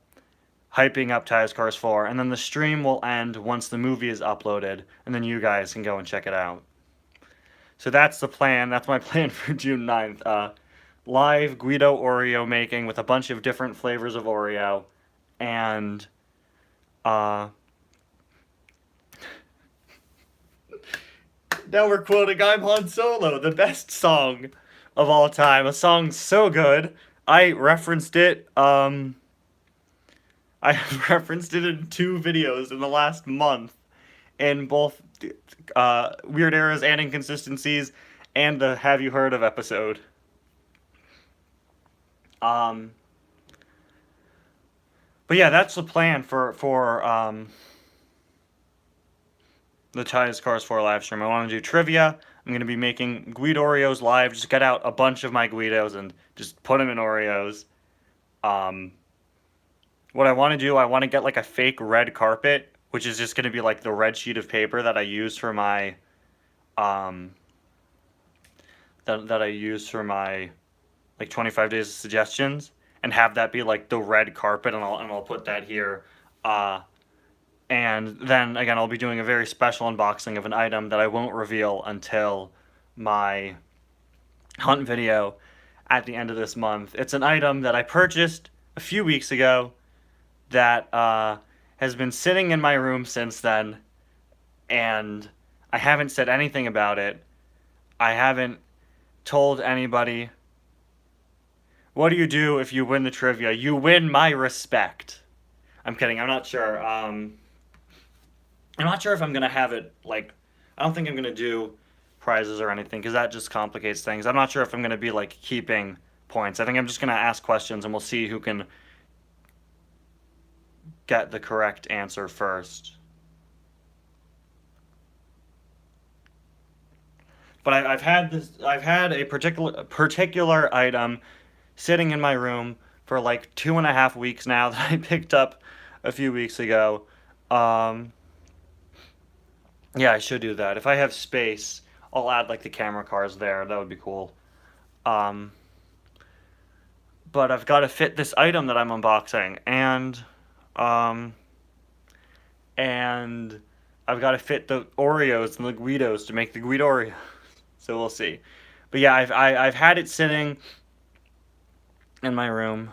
hyping up Tires Cars 4, and then the stream will end once the movie is uploaded, and then you guys can go and check it out. So that's the plan. That's my plan for June 9th. Live Guido Oreo making with a bunch of different flavors of Oreo, and now we're quoting I'm Han Solo, the best song of all time. A song so good. I referenced it, I have referenced it in 2 videos in the last month, in both Weird Eras and Inconsistencies, and the Have You Heard of episode. But yeah, that's the plan for the Tires Cars 4 live stream. I want to do trivia. I'm going to be making Guido Oreos live. Just get out a bunch of my Guidos and just put them in Oreos. What I want to do, I want to get like a fake red carpet, which is just going to be like the red sheet of paper that I use for my that I use for my like 25 days of suggestions, and have that be like the red carpet, and I'll put that here. And then again, I'll be doing a very special unboxing of an item that I won't reveal until my hunt video at the end of this month. It's an item that I purchased a few weeks ago that has been sitting in my room since then, and I haven't said anything about it. I haven't told anybody. What do you do if you win the trivia? You win my respect. I'm kidding. I'm not sure. I'm not sure if I'm going to have it, like, I don't think I'm going to do prizes or anything, because that just complicates things. I'm not sure if I'm going to be, like, keeping points. I think I'm just going to ask questions, and we'll see who can get the correct answer first. But I've had a particular item sitting in my room for like 2.5 weeks now that I picked up a few weeks ago. Yeah, I should do that. If I have space, I'll add like the camera cars there. That would be cool. But I've got to fit this item that I'm unboxing, and I've got to fit the Oreos and the Guidos to make the Guido Oreos. So we'll see. But yeah, I've had it sitting in my room.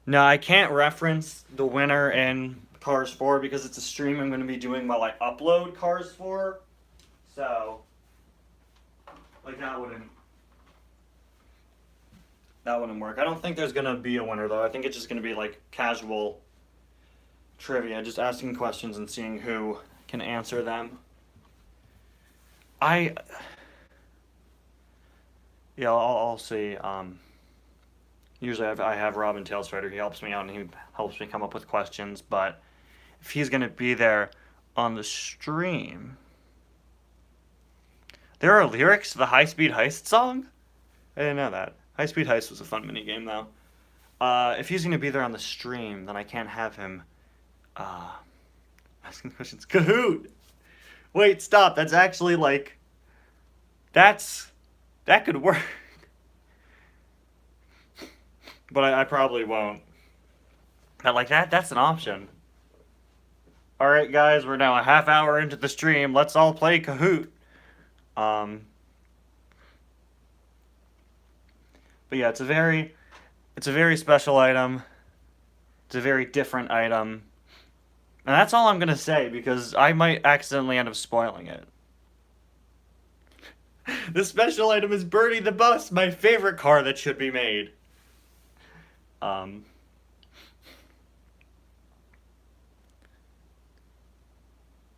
No, I can't reference the winner in Cars 4 because it's a stream I'm going to be doing while I upload Cars 4. So, like, that wouldn't work. I don't think there's going to be a winner, though. I think it's just going to be, like, casual trivia, just asking questions and seeing who can answer them. Yeah, I'll see. Usually I have Robin Tailstrider. He helps me out, and he helps me come up with questions. But if he's going to be there on the stream... There are lyrics to the High Speed Heist song? I didn't know that. High Speed Heist was a fun minigame, though. If he's going to be there on the stream, then I can't have him asking questions. Kahoot! Wait, stop. That's actually, like... That could work. But I probably won't. But, like, that's an option. Alright, guys, we're now a half hour into the stream. Let's all play Kahoot. But yeah, it's a very special item. It's a very different item. And that's all I'm gonna say, because I might accidentally end up spoiling it. The special item is Bertie the Bus, my favorite car that should be made.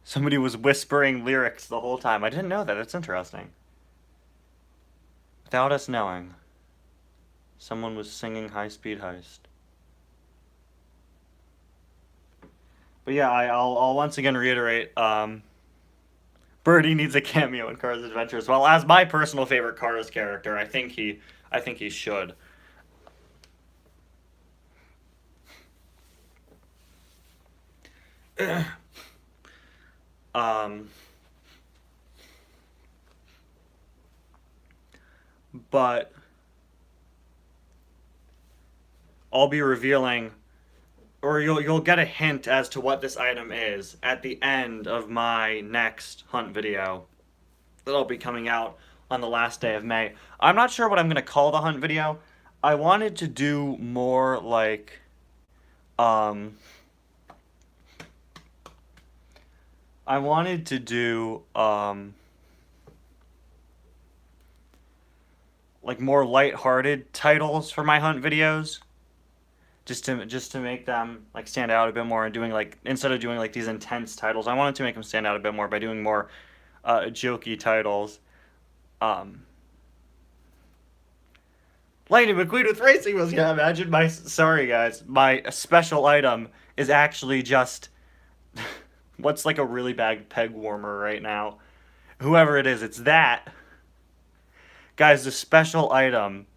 Somebody was whispering lyrics the whole time. I didn't know that. That's interesting. Without us knowing, someone was singing High Speed Heist. But yeah, I'll once again reiterate, Birdie needs a cameo in Cars Adventure as well. As my personal favorite Cars character, I think he should. But I'll be revealing, or you'll get a hint as to what this item is at the end of my next hunt video that'll be coming out on the last day of May. I'm not sure what I'm going to call the hunt video. I wanted to do more like, I wanted to do, like more light-hearted titles for my hunt videos. Just to make them like stand out a bit more, and doing like, instead of doing like these intense titles, I wanted to make them stand out a bit more by doing more jokey titles. Lightning McQueen with racing wheels. Yeah, imagine my, sorry guys, my special item is actually just what's like a really bad peg warmer right now. Whoever it is, it's that. Guys, the special item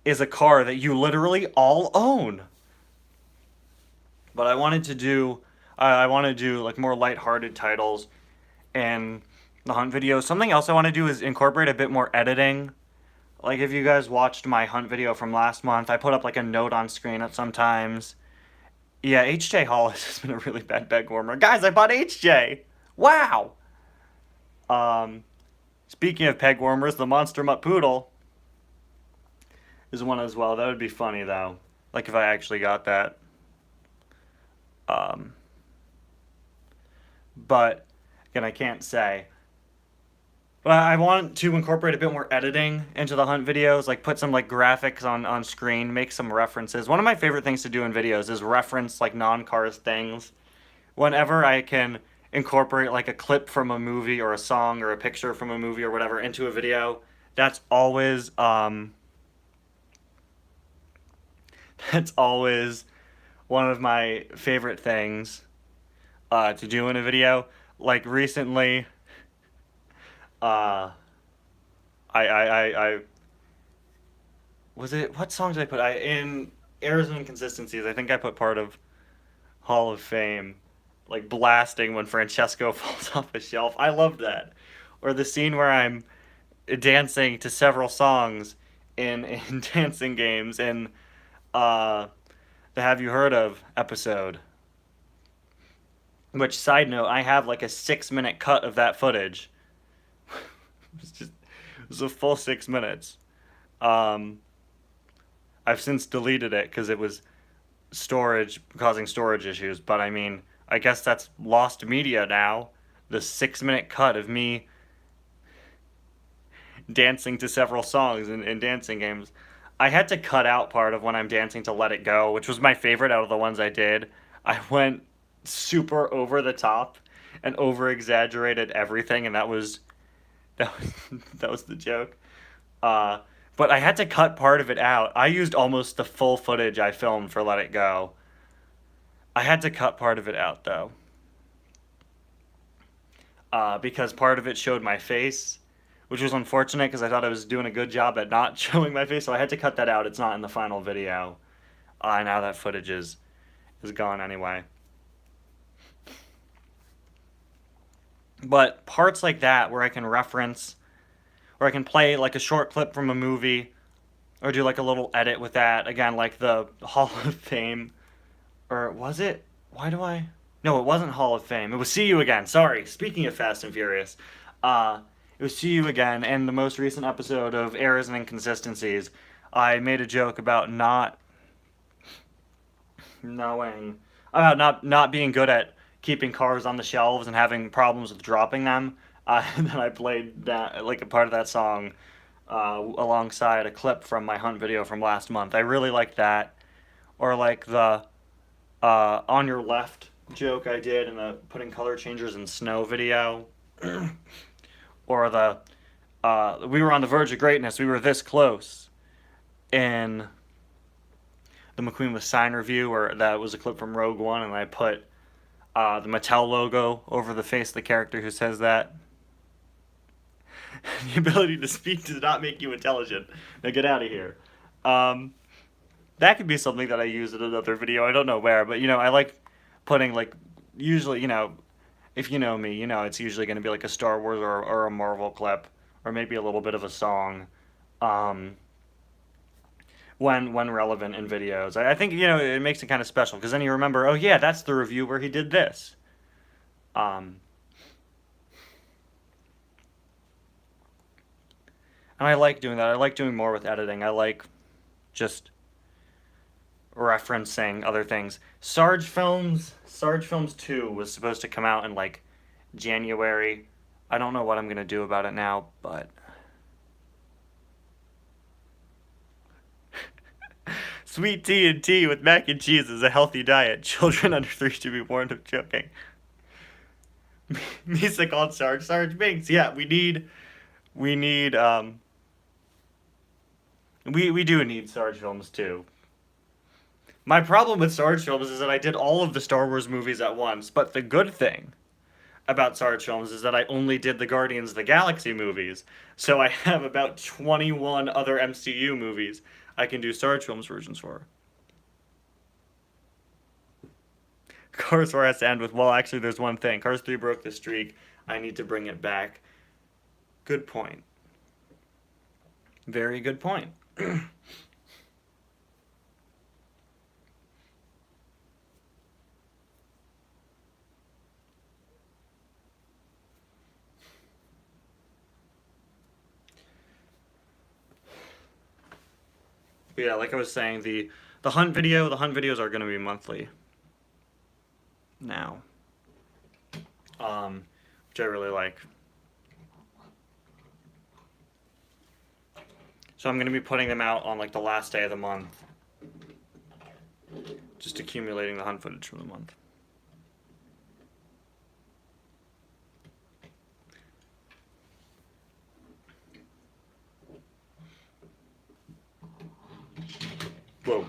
is a car that you literally all own. But I wanted to do, I want to do like more lighthearted titles and the hunt videos. Something else I want to do is incorporate a bit more editing. Like if you guys watched my hunt video from last month, I put up like a note on screen at sometimes. Yeah, HJ Hollis has been a really bad bed warmer. Guys, I bought HJ! Wow! Speaking of peg warmers, the Monster Mutt Poodle is one as well. That would be funny though. Like if I actually got that. But again, I can't say. But I want to incorporate a bit more editing into the hunt videos, like put some like graphics on screen, make some references. One of my favorite things to do in videos is reference like non-Cars things. Whenever I can incorporate like a clip from a movie or a song or a picture from a movie or whatever into a video, that's always one of my favorite things to do in a video. Like recently, I was it, what song did I put? In Errors and Inconsistencies, I think I put part of Hall of Fame, like blasting when Francesco falls off a shelf. I love that. Or the scene where I'm dancing to several songs in dancing games in the Have You Heard Of episode. Which, side note, I have like a 6-minute cut of that footage. It was a full 6 minutes. I've since deleted it because it was causing storage issues. But I mean, I guess that's lost media now. The 6-minute cut of me dancing to several songs in dancing games. I had to cut out part of when I'm dancing to Let It Go, which was my favorite out of the ones I did. I went super over the top and over exaggerated everything, and that was the joke. But I had to cut part of it out. I used almost the full footage I filmed for Let It Go. I had to cut part of it out though, because part of it showed my face, which was unfortunate because I thought I was doing a good job at not showing my face, so I had to cut that out. It's not in the final video. Now that footage is gone anyway. But parts like that where I can reference, or I can play like a short clip from a movie, or do like a little edit with that. Again, like the Hall of Fame, or was it? No, it wasn't Hall of Fame. It was See You Again. Sorry. Speaking of Fast and Furious, it was See You Again, and the most recent episode of Errors and Inconsistencies, I made a joke about not being good at keeping cars on the shelves and having problems with dropping them. And then I played that, like a part of that song, alongside a clip from my hunt video from last month. I really liked that. Or like the On Your Left joke I did in the putting color changers in snow video. Or the we were on the verge of greatness, we were this close in the McQueen with Sign review, where that was a clip from Rogue One, and I put the Mattel logo over the face of the character who says that. The ability to speak does not make you intelligent. Now get out of here. That could be something that I use in another video. I don't know where, but I like putting, like, usually, if you know me, it's usually going to be like a Star Wars or a Marvel clip, or maybe a little bit of a song. when relevant in videos. I think, you know, it makes it kind of special, because then you remember, oh yeah, that's the review where he did this. And I like doing that. I like doing more with editing. I like just referencing other things. Sarge Films 2 was supposed to come out in like January. I don't know what I'm gonna do about it now, but sweet tea and tea with mac and cheese is a healthy diet. Children under 3 should be warned of choking. Misa called Sarge Binks. Yeah, we do need Sarge Films too. My problem with Sarge Films is that I did all of the Star Wars movies at once, but the good thing about Sarge Films is that I only did the Guardians of the Galaxy movies, so I have about 21 other MCU movies I can do Sarge Films versions for. Cars 4 has to end with, well, actually, there's one thing. Cars 3 broke the streak. I need to bring it back. Good point. Very good point. But yeah, like I was saying, the hunt videos are going to be monthly now, which I really like. So I'm going to be putting them out on like the last day of the month, just accumulating the hunt footage from the month. Whoa.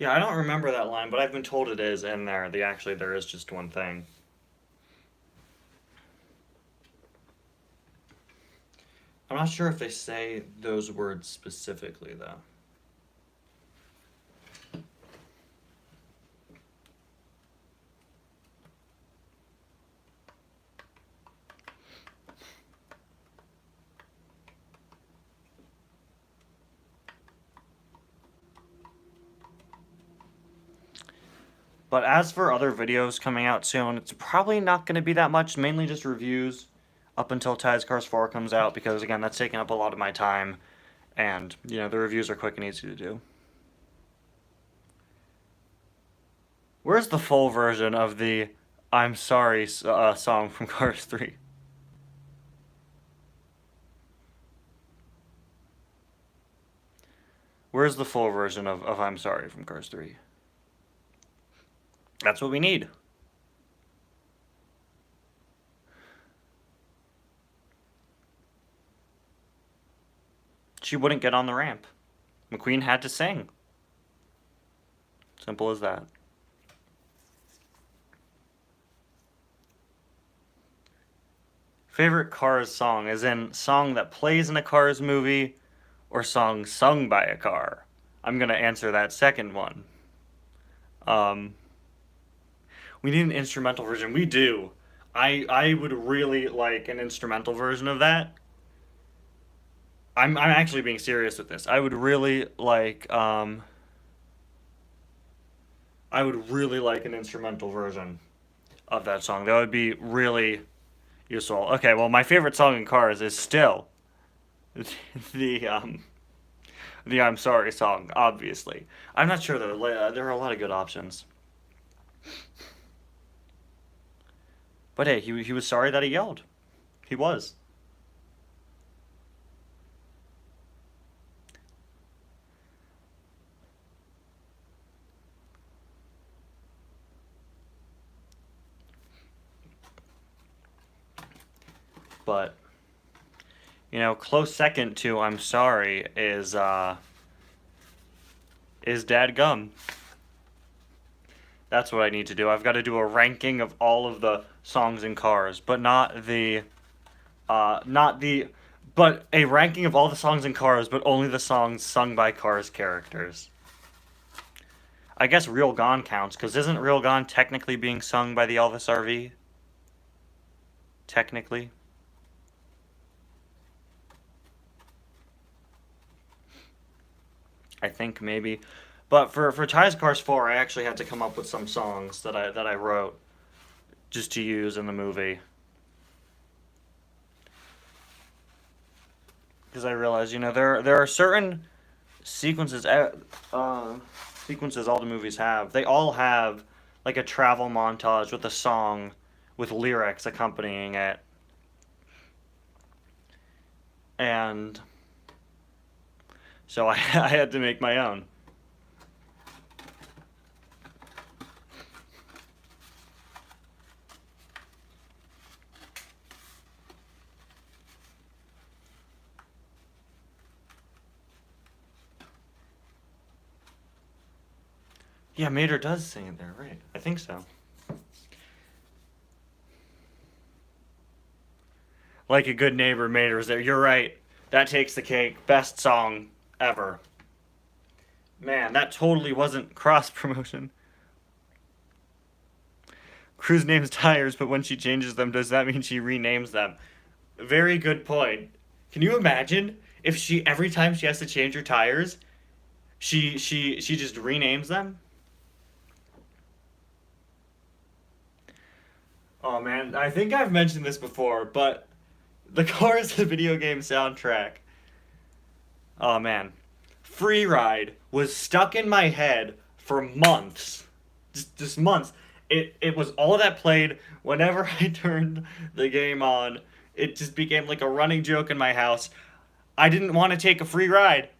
Yeah, I don't remember that line, but I've been told it is in there. There is just one thing. I'm not sure if they say those words specifically, though. But as for other videos coming out soon, it's probably not going to be that much, mainly just reviews up until Taz Cars 4 comes out, because again, that's taking up a lot of my time, and, you know, the reviews are quick and easy to do. Where's the full version of the I'm Sorry song from Cars 3? Where's the full version of I'm Sorry from Cars 3? That's what we need. She wouldn't get on the ramp. McQueen had to sing. Simple as that. Favorite Cars song, as in song that plays in a Cars movie or song sung by a car? I'm going to answer that second one. We need an instrumental version. We do. I would really like an instrumental version of that. I'm actually being serious with this. I would really like an instrumental version of that song. That would be really useful. Okay, well, my favorite song in Cars is still the I'm Sorry song, obviously. I'm not sure though. There are a lot of good options. But hey, he was sorry that he yelled. He was. But, you know, close second to I'm Sorry is Dadgum. That's what I need to do. I've got to do a ranking of all of the songs in Cars, but but a ranking of all the songs in Cars, but only the songs sung by Cars characters. I guess Real Gone counts, because isn't Real Gone technically being sung by the Elvis RV? Technically. I think maybe. But for Ties Cars 4, I actually had to come up with some songs that I wrote just to use in the movie. Because I realized, there are certain sequences sequences all the movies have. They all have like a travel montage with a song with lyrics accompanying it. And so I had to make my own. Yeah, Mater does sing it there, right? I think so. Like a Good Neighbor, Mater's there. You're right. That takes the cake. Best song ever. Man, that totally wasn't cross promotion. Cruz names tires, but when she changes them, does that mean she renames them? Very good point. Can you imagine if she every time she has to change her tires, she just renames them? Oh man, I think I've mentioned this before, but the Cars the video game soundtrack. Oh man. Free Ride was stuck in my head for months. Just months. It was all that played whenever I turned the game on. It just became like a running joke in my house. I didn't want to take a free ride.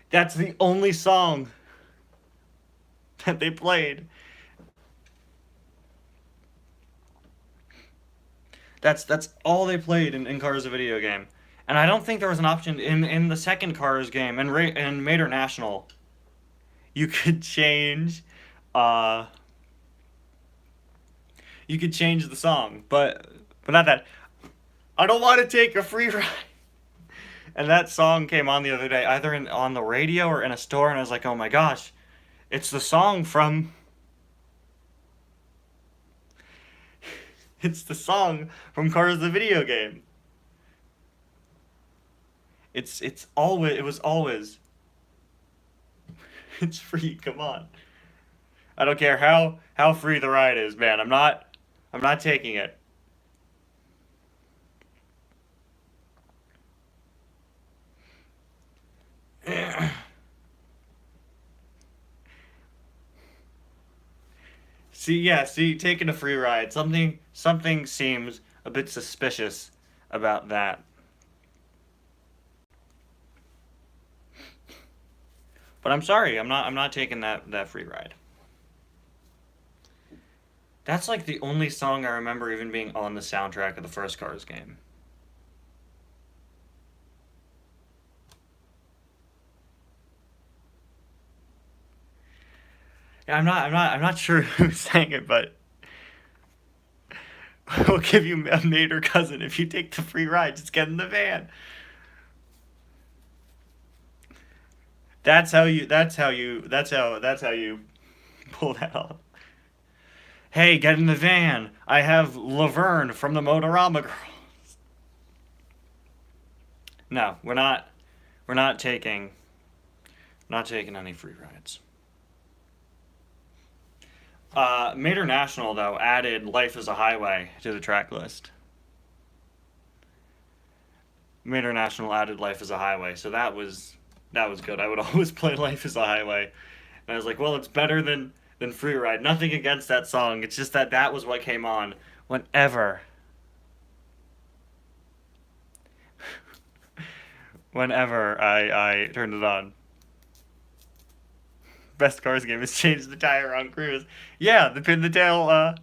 That's the only song that they played. That's all they played in Cars the video game. And I don't think there was an option in the second Cars game in Mater National. You could change you could change the song, but not that. I don't want to take a free ride. And that song came on the other day, either on the radio or in a store, and I was like, oh my gosh, it's the song from. It's the song from Cars the video game. It's always it was always. It's free. Come on. I don't care how free the ride is, man. I'm not taking it. See, taking a free ride. Something seems a bit suspicious about that. But I'm sorry, I'm not taking that free ride. That's like the only song I remember even being on the soundtrack of the first Cars game. Yeah, I'm not sure who sang it, but we'll give you a mate or cousin if you take the free ride. Just get in the van. That's how you pull that off. Hey, get in the van. I have Laverne from the Motorama Girls. No, we're not taking any free rides. Mater National, though, added Life is a Highway to the track list. Mater National added Life is a Highway, so that was good. I would always play Life is a Highway. And I was like, well, it's better than Free Ride. Nothing against that song. It's just that was what came on whenever I turned it on. Best Cars game is change the tire on Cruise. Yeah, the pin the tail on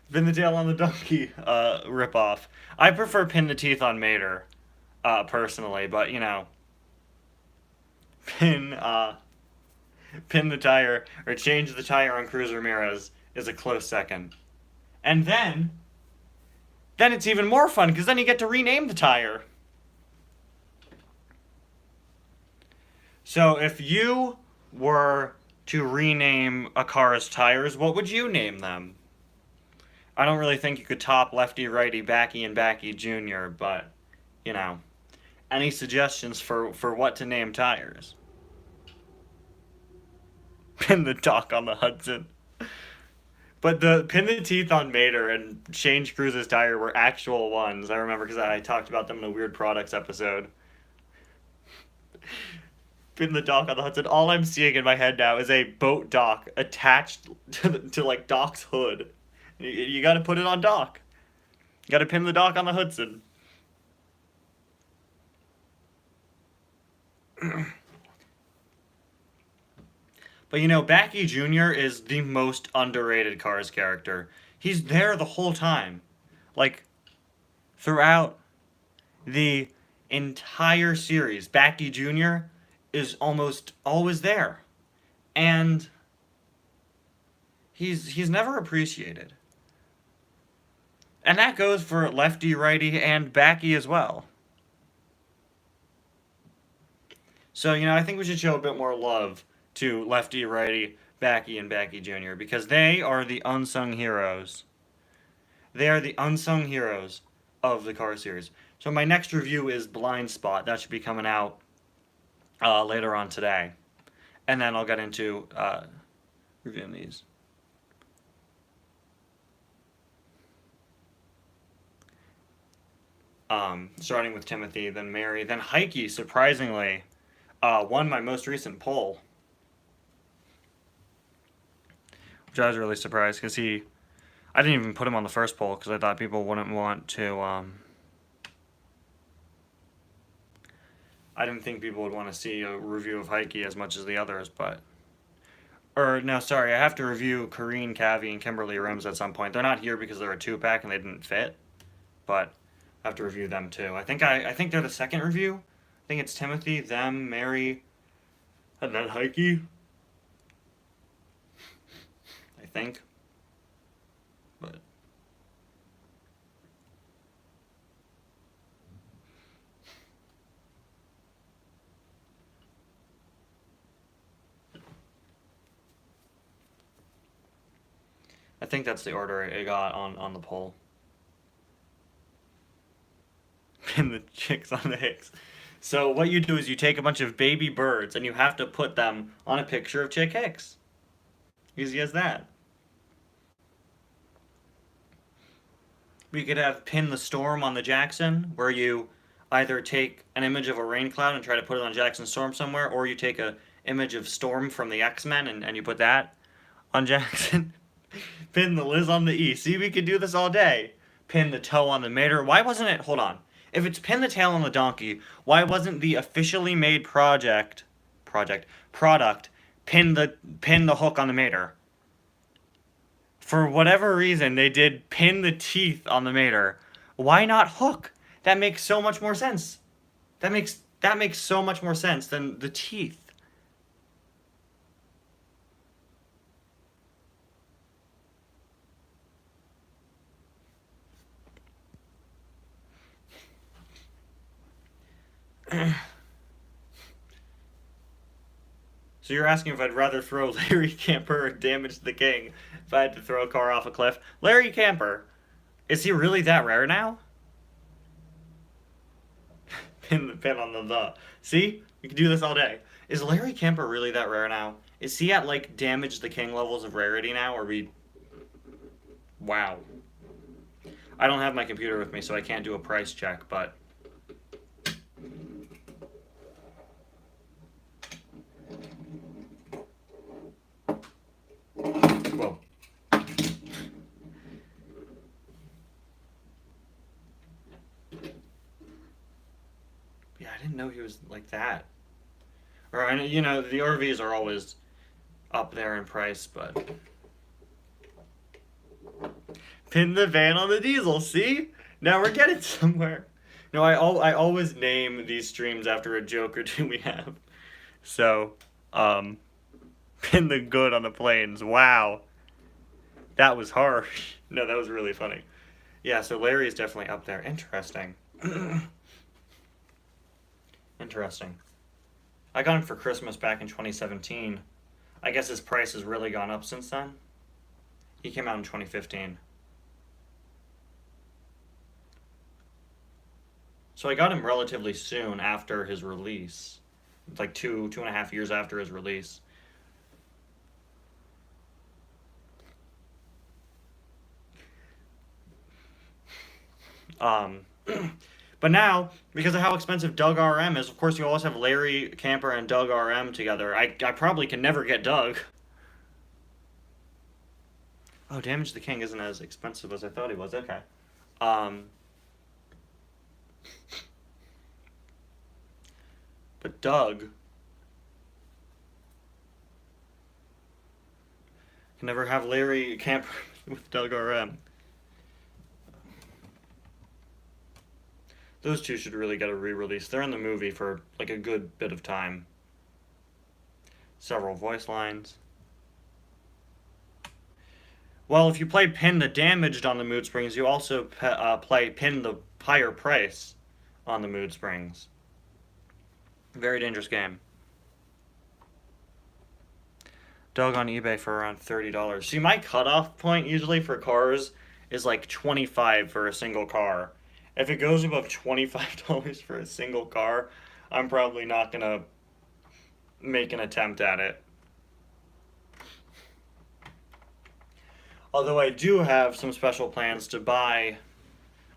the donkey ripoff. I prefer pin the teeth on Mater, personally, but pin the tire or change the tire on Cruz Ramirez is a close second. And then it's even more fun because then you get to rename the tire. So if you were to rename a car's tires, what would you name them? I don't really think you could top Lefty, Righty, Backy, and Backy Jr., but, you know, any suggestions for what to name tires? Pin the dock on the Hudson. But the pin the teeth on Mater and change Cruz's tire were actual ones. I remember because I talked about them in a Weird Products episode. Pin the dock on the Hudson. All I'm seeing in my head now is a boat dock attached to like Doc's hood. You got to put it on Doc. You got to pin the dock on the Hudson. But you know, Backy Jr. is the most underrated Cars character. He's there the whole time. Like, throughout the entire series, Backy Jr. is almost always there. And he's never appreciated. And that goes for Lefty, Righty, and Backy as well. So, you know, I think we should show a bit more love to Lefty, Righty, Backy, and Backy Jr. because they are the unsung heroes. They are the unsung heroes of the car series. So my next review is Blind Spot. That should be coming out later on today. And then I'll get into reviewing these. Starting with Timothy, then Mary, then Heike, surprisingly, won my most recent poll. Which I was really surprised, because I didn't even put him on the first poll, because I thought people wouldn't want to, I didn't think people would want to see a review of Heike as much as the others, but... Or, no, sorry, I have to review Kareen, Cavi, and Kimberly Rims at some point. They're not here because they're a 2-pack and they didn't fit, but I have to review them too. I think they're the second review. I think it's Timothy, them, Mary, and then Heike. I think. But I think that's the order it got on the poll. Pin the chicks on the Hicks. So what you do is you take a bunch of baby birds and you have to put them on a picture of Chick Hicks. Easy as that. We could have Pin the Storm on the Jackson, where you either take an image of a rain cloud and try to put it on Jackson Storm somewhere, or you take an image of Storm from the X-Men and you put that on Jackson. Pin the Liz on the E. See, we could do this all day. Pin the toe on the Mater. Why wasn't it... Hold on. If it's pin the tail on the donkey, why wasn't the officially made product pin the hook on the Mater? For whatever reason, they did pin the teeth on the Mater. Why not hook? That makes so much more sense. That makes so much more sense than the teeth. So you're asking if I'd rather throw Larry Camper or Damage the King if I had to throw a car off a cliff. Larry Camper, is he really that rare now? Pin the pin on the. See? We can do this all day. Is Larry Camper really that rare now? Is he at, like, Damage the King levels of rarity now? Or we... Wow. I don't have my computer with me, so I can't do a price check, but... Whoa. Yeah, I didn't know he was like that. Or, you know, the RVs are always up there in price, but... Pin the van on the diesel, see? Now we're getting somewhere. No, I always name these streams after a joke or two we have. So, pin the good on the planes. Wow. That was harsh. No, that was really funny. Yeah, so Larry is definitely up there. Interesting. Interesting. I got him for Christmas back in 2017. I guess his price has really gone up since then. He came out in 2015. So I got him relatively soon after his release. It's like 2.5 years after his release. Um, but now, because of how expensive Doug RM is, of course you always have Larry Camper and Doug RM together. I probably can never get Doug. Oh, Damage the King isn't as expensive as I thought he was. Okay. But Doug can never have Larry Camper with Doug RM. Those two should really get a re-release. They're in the movie for like a good bit of time. Several voice lines. Well, if you play Pin the Damaged on the Mood Springs, you also play Pin the Higher Price on the Mood Springs. Very dangerous game. Doug on eBay for around $30. See, my cutoff point usually for cars is like $25 for a single car. If it goes above $25 for a single car, I'm probably not gonna make an attempt at it. Although I do have some special plans to buy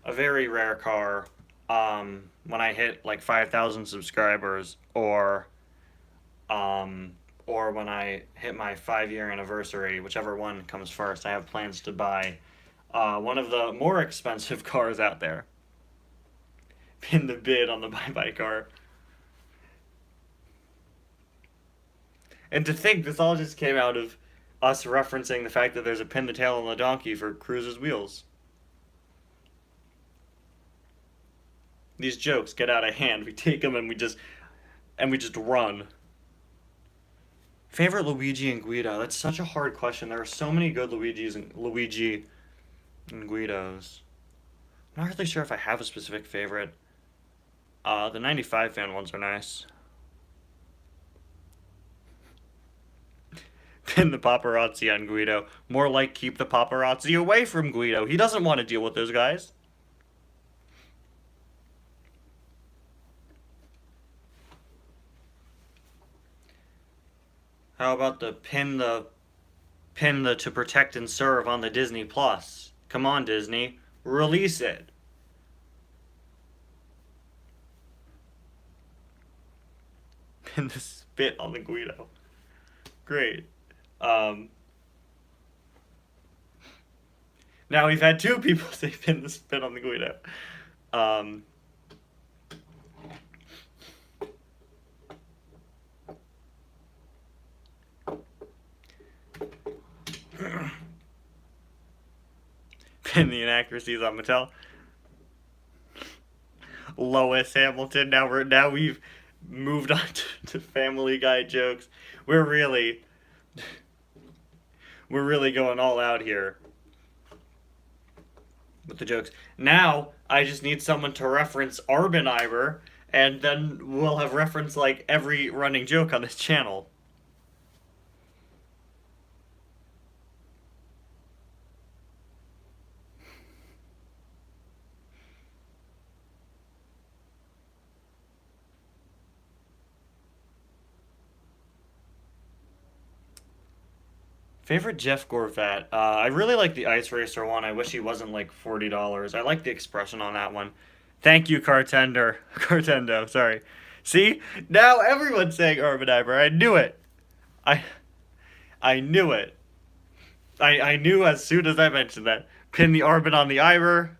a very rare car when I hit like 5,000 subscribers, or when I hit my 5-year anniversary, whichever one comes first. I have plans to buy one of the more expensive cars out there. Pin the bid on the bye-bye car. And to think this all just came out of us referencing the fact that there's a pin the tail on the donkey for Cruise's wheels. These jokes get out of hand. We take them and we just run. Favorite Luigi and Guido? That's such a hard question. There are so many good Luigi and Guidos. I'm not really sure if I have a specific favorite. The 95 fan ones are nice. Pin the paparazzi on Guido. More like keep the paparazzi away from Guido. He doesn't want to deal with those guys. How about the pin the to protect and serve on the Disney Plus? Come on, Disney. Release it. Pin the spit on the Guido. Great. Now we've had two people say pin the spit on the Guido. Pin the inaccuracies on Mattel. Lois Hamilton. Now we've moved on to Family Guy jokes. We're really going all out here with the jokes. Now I just need someone to reference Arbeniber, and then we'll have referenced like every running joke on this channel. Favorite Jeff Gorvat? I really like the Ice Racer one. I wish he wasn't like $40. I like the expression on that one. Thank you, Cartendo, sorry. See? Now everyone's saying Arbeniber. I knew it. I knew it. I knew as soon as I mentioned that. Pin the Arbin on the Iber.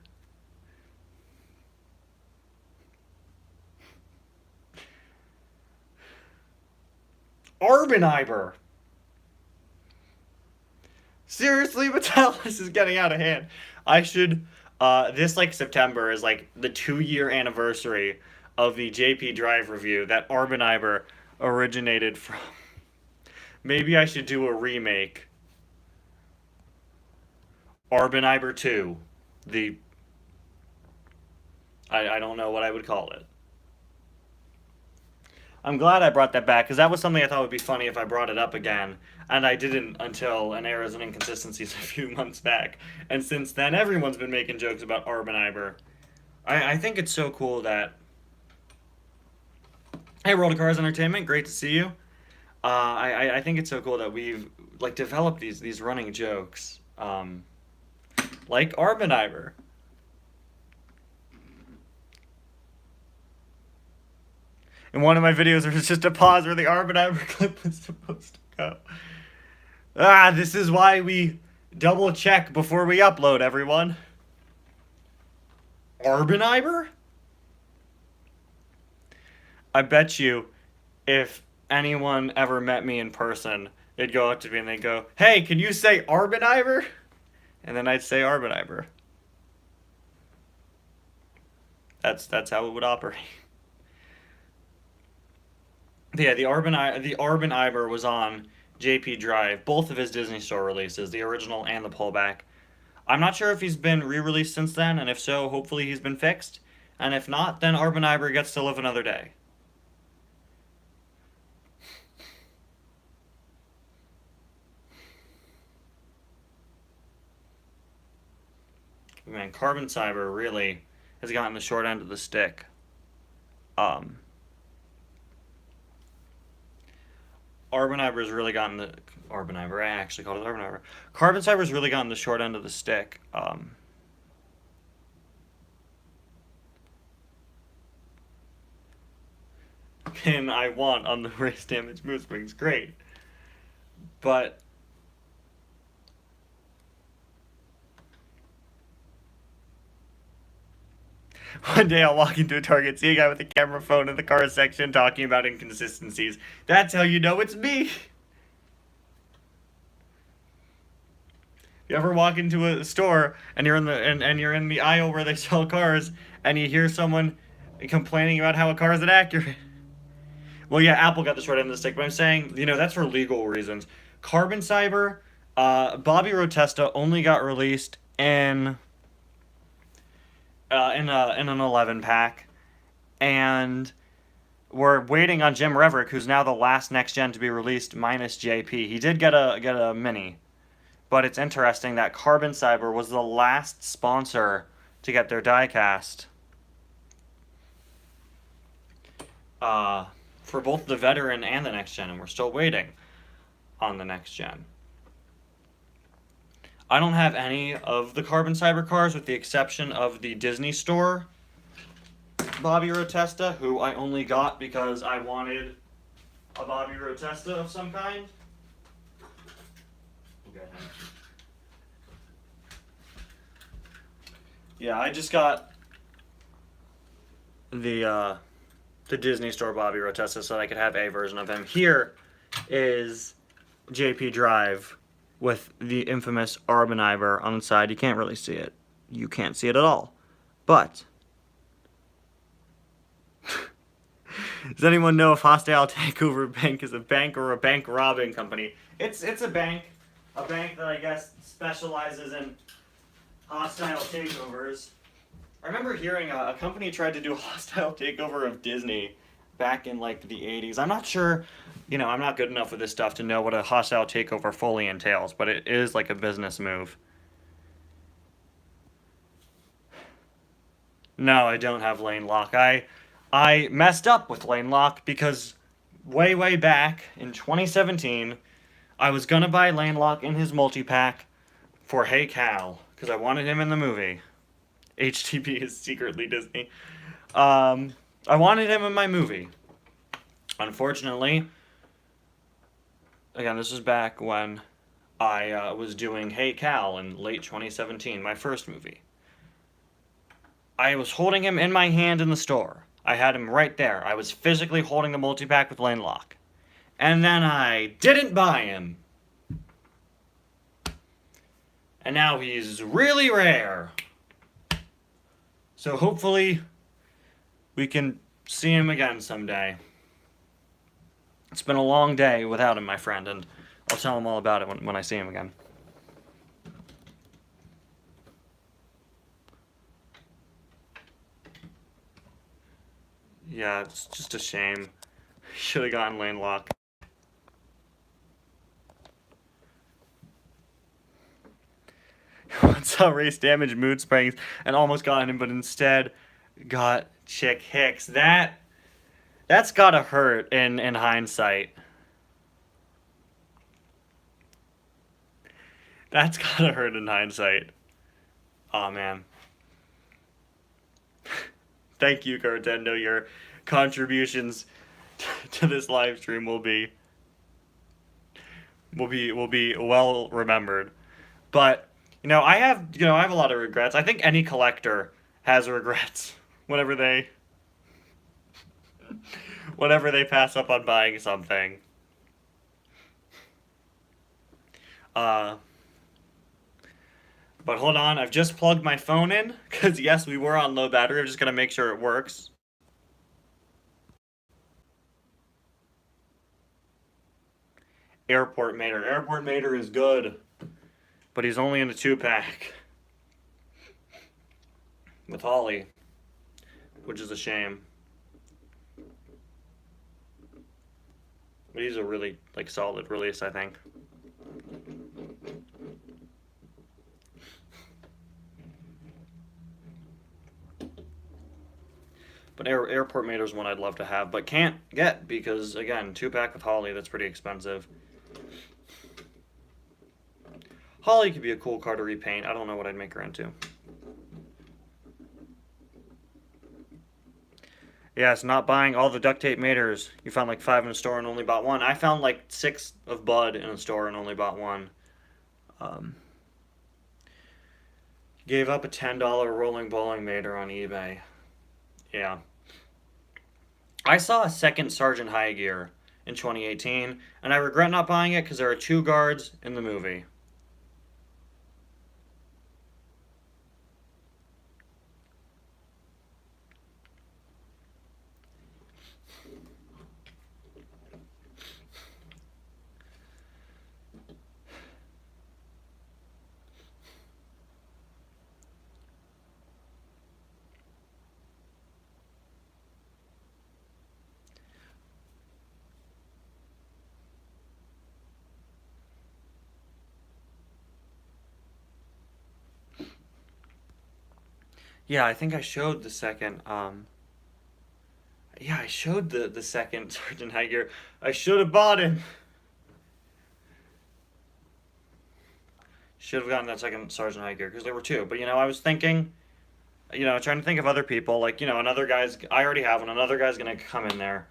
Arbeniber. Seriously, Mattel, this is getting out of hand. I should, this like September is like the 2-year anniversary of the JP Drive review that Arbeniber originated from. Maybe I should do a remake. Arbeniber 2. I don't know what I would call it. I'm glad I brought that back, because that was something I thought would be funny if I brought it up again, and I didn't until an Errors and Inconsistencies a few months back. And since then, everyone's been making jokes about Arboniber. I think it's so cool that... Hey, World of Cars Entertainment, great to see you. I think it's so cool that we've like developed these running jokes, like Arboniber. In one of my videos, there was just a pause where the Arboniber clip was supposed to go. This is why we double check before we upload, everyone. Arboniber? I bet you, if anyone ever met me in person, they'd go up to me and they'd go, "Hey, can you say Arboniber?" And then I'd say Arboniber. That's how it would operate. Yeah, the Arboniber was on JP Drive, both of his Disney Store releases, the original and the pullback. I'm not sure if he's been re-released since then, and if so, hopefully he's been fixed. And if not, then Arboniber gets to live another day. Man, Carbon Cyber really has gotten the short end of the stick. Arboniber's really gotten the... Arboniber, I actually called it Arboniber. Carbon Cyber's really gotten the short end of the stick. And I want on the race damage moose wings, great. But... one day I'll walk into a Target, see a guy with a camera phone in the car section talking about inconsistencies. That's how you know it's me. You ever walk into a store and you're in the and you're in the aisle where they sell cars and you hear someone complaining about how a car is inaccurate? Well, yeah, Apple got the short end of the stick, but I'm saying, that's for legal reasons. Carbon Cyber, Bobby Rotesta only got released in an 11 pack, and we're waiting on Jim Reverick, who's now the last next gen to be released minus JP. He did get a mini, but it's interesting that Carbon Cyber was the last sponsor to get their diecast for both the veteran and the next gen, and we're still waiting on the next gen. I don't have any of the Carbon Cyber cars with the exception of the Disney Store Bobby Rotesta, who I only got because I wanted a Bobby Rotesta of some kind. Okay. Yeah, I just got the Disney Store Bobby Rotesta so that I could have a version of him. Here is JP Drive with the infamous Arboniber on the side. You can't really see it. You can't see it at all. But does anyone know if Hostile Takeover Bank is a bank or a bank robbing company? It's a bank that I guess specializes in hostile takeovers. I remember hearing a company tried to do a hostile takeover of Disney back in like the 80s. I'm not sure, I'm not good enough with this stuff to know what a hostile takeover fully entails, but it is like a business move. No, I don't have lane lock. I messed up with lane lock because way back in 2017, I was gonna buy lane lock in his multi-pack for Hey Cal, because I wanted him in the movie. HTP is secretly Disney. I wanted him in my movie. Unfortunately, again, this was back when I was doing Hey Cal in late 2017, my first movie. I was holding him in my hand in the store. I had him right there. I was physically holding the multi-pack with lane lock. And then I didn't buy him. And now he's really rare. So hopefully we can see him again someday. It's been a long day without him, my friend, and I'll tell him all about it when I see him again. Yeah, it's just a shame. Should have gotten lane lock. Once saw race damage mood springs and almost got him, but instead got Chick Hicks. That's gotta hurt in hindsight. That's gotta hurt in hindsight. Aw, man. Thank you, Nintendo. Your contributions to this live stream will be well remembered. But I have a lot of regrets. I think any collector has regrets whenever they pass up on buying something. But hold on, I've just plugged my phone in, because yes, we were on low battery. I'm just going to make sure it works. Airport Mater. Airport Mater is good, but he's only in a 2-pack. With Holly, which is a shame. But he's a really, solid release, I think. But Airport Mater is one I'd love to have, but can't get because, again, 2-pack with Holly, that's pretty expensive. Holly could be a cool card to repaint. I don't know what I'd make her into. Yes, not buying all the duct tape Maters. You found 5 in a store and only bought one. I found 6 of Bud in a store and only bought one. Gave up a $10 rolling bowling Mater on eBay. Yeah. I saw a second Sergeant High Gear in 2018, and I regret not buying it because there are 2 guards in the movie. Yeah, I think I showed the second, yeah, I showed the second Sergeant High Gear. I should have bought him. Should have gotten that second Sergeant High Gear, because there were 2. But, I was thinking, trying to think of other people, another guy's, I already have one, another guy's gonna come in there.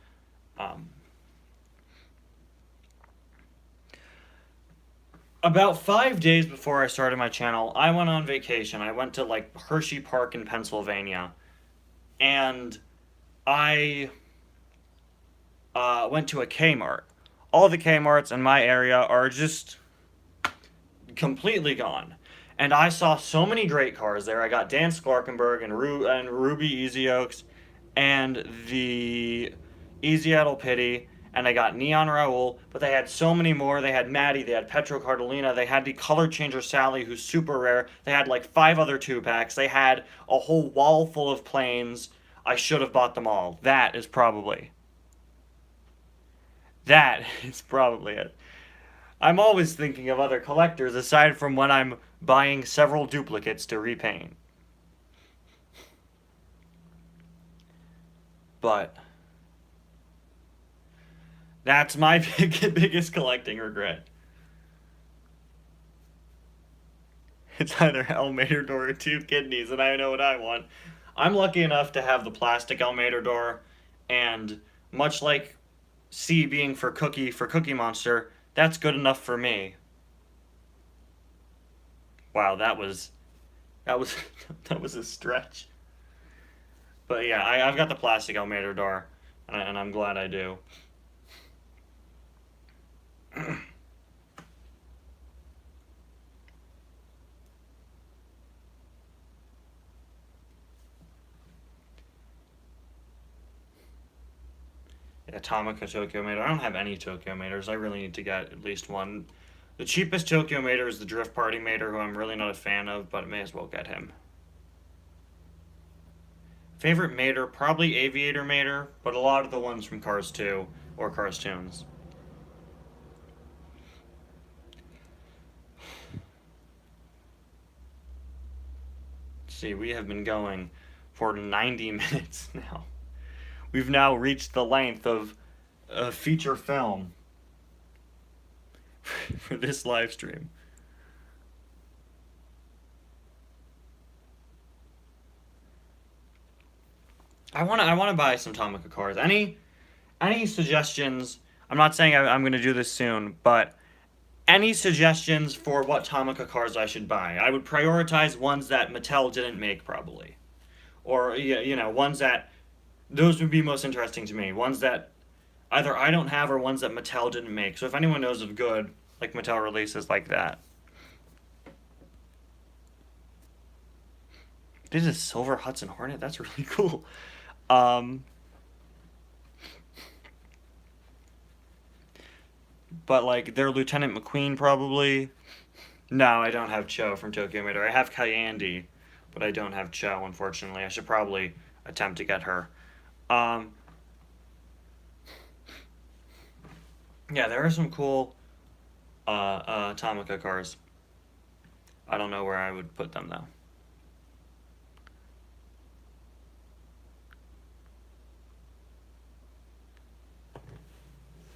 About 5 days before I started my channel, I went on vacation. I went to, Hershey Park in Pennsylvania. And I went to a Kmart. All the Kmarts in my area are just completely gone. And I saw so many great cars there. I got Dan Sklarkenberg and Ruby Easy Oaks and the Easy Adel Pity. And I got Neon Raoul, but they had so many more. They had Maddie, they had Petro Cardellina, they had the Color Changer Sally, who's super rare. They had 5 other 2-packs. They had a whole wall full of planes. I should have bought them all. That is probably it. I'm always thinking of other collectors aside from when I'm buying several duplicates to repaint. But that's my biggest collecting regret. It's either El Matador or 2 kidneys, and I know what I want. I'm lucky enough to have the plastic El Matador, and much like C being for Cookie Monster, that's good enough for me. Wow, that was a stretch. But yeah, I've got the plastic El Matador, and I'm glad I do. Yeah, Tamaka Tokyo Mater. I don't have any Tokyo Maters. I really need to get at least one. The cheapest Tokyo Mater is the Drift Party Mater, who I'm really not a fan of, but I may as well get him. Favorite Mater? Probably Aviator Mater, but a lot of the ones from Cars 2 or Cars Tunes. See, we have been going for 90 minutes now. We've now reached the length of a feature film for this live stream. I wanna buy some Tomica cars. Any suggestions? I'm not saying I'm gonna do this soon, but any suggestions for what Tomica cars I should buy? I would prioritize ones that Mattel didn't make, probably, or ones that those would be most interesting to me. Ones that either I don't have or ones that Mattel didn't make. So if anyone knows of good like Mattel releases like that. This is a silver Hudson Hornet. That's really cool. But like their Lieutenant McQueen probably. No, I don't have Cho from Tokyo Mater. I have Kayandi, but I don't have Cho, unfortunately. I should probably attempt to get her. Yeah, there are some cool Tomica cars. I don't know where I would put them though.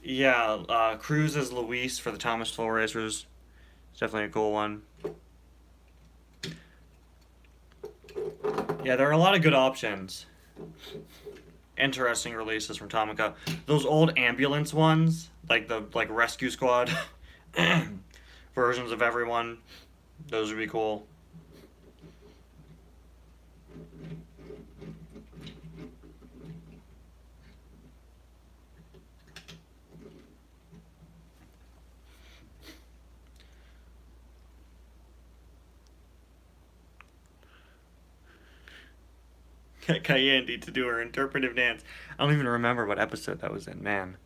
Yeah, Cruz as Luis for the Thomas Full Racers. It's definitely a cool one. Yeah, there are a lot of good options. Interesting releases from Tomica. Those old ambulance ones, like the Rescue Squad versions of everyone, those would be cool. Kayandi to do her interpretive dance. I don't even remember what episode that was in, man.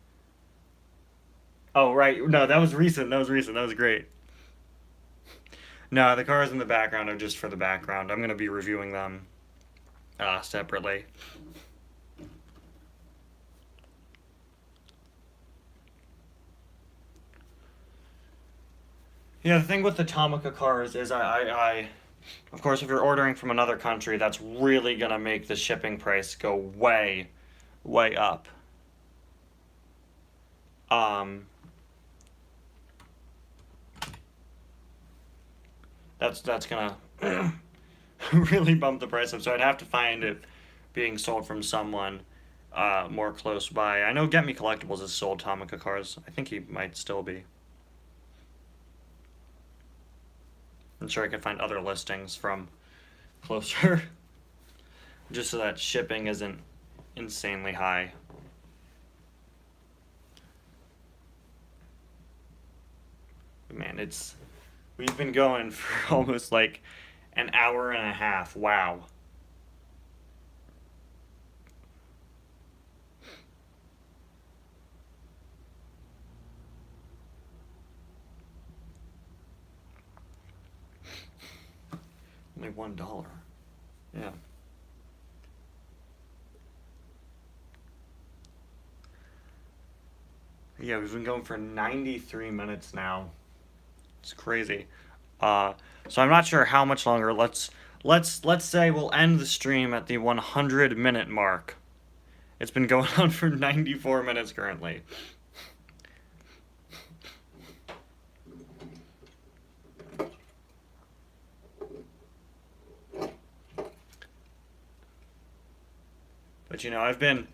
Oh, right. No, that was recent. That was great. No, the cars in the background are just for the background. I'm going to be reviewing them separately. Yeah, the thing with the Tomica cars is of course, if you're ordering from another country, that's really going to make the shipping price go way, way up. That's going to really bump the price up, so I'd have to find it being sold from someone more close by. I know Get Me Collectibles has sold Tomica cars. I think he might still be. I'm sure I could find other listings from closer, just so that shipping isn't insanely high. But man, we've been going for almost like an hour and a half. Wow. Only $1. Yeah. Yeah, we've been going for 93 minutes now. It's crazy. So I'm not sure how much longer. Let's say we'll end the stream at the 100-minute mark. It's been going on for 94 minutes currently. But I've been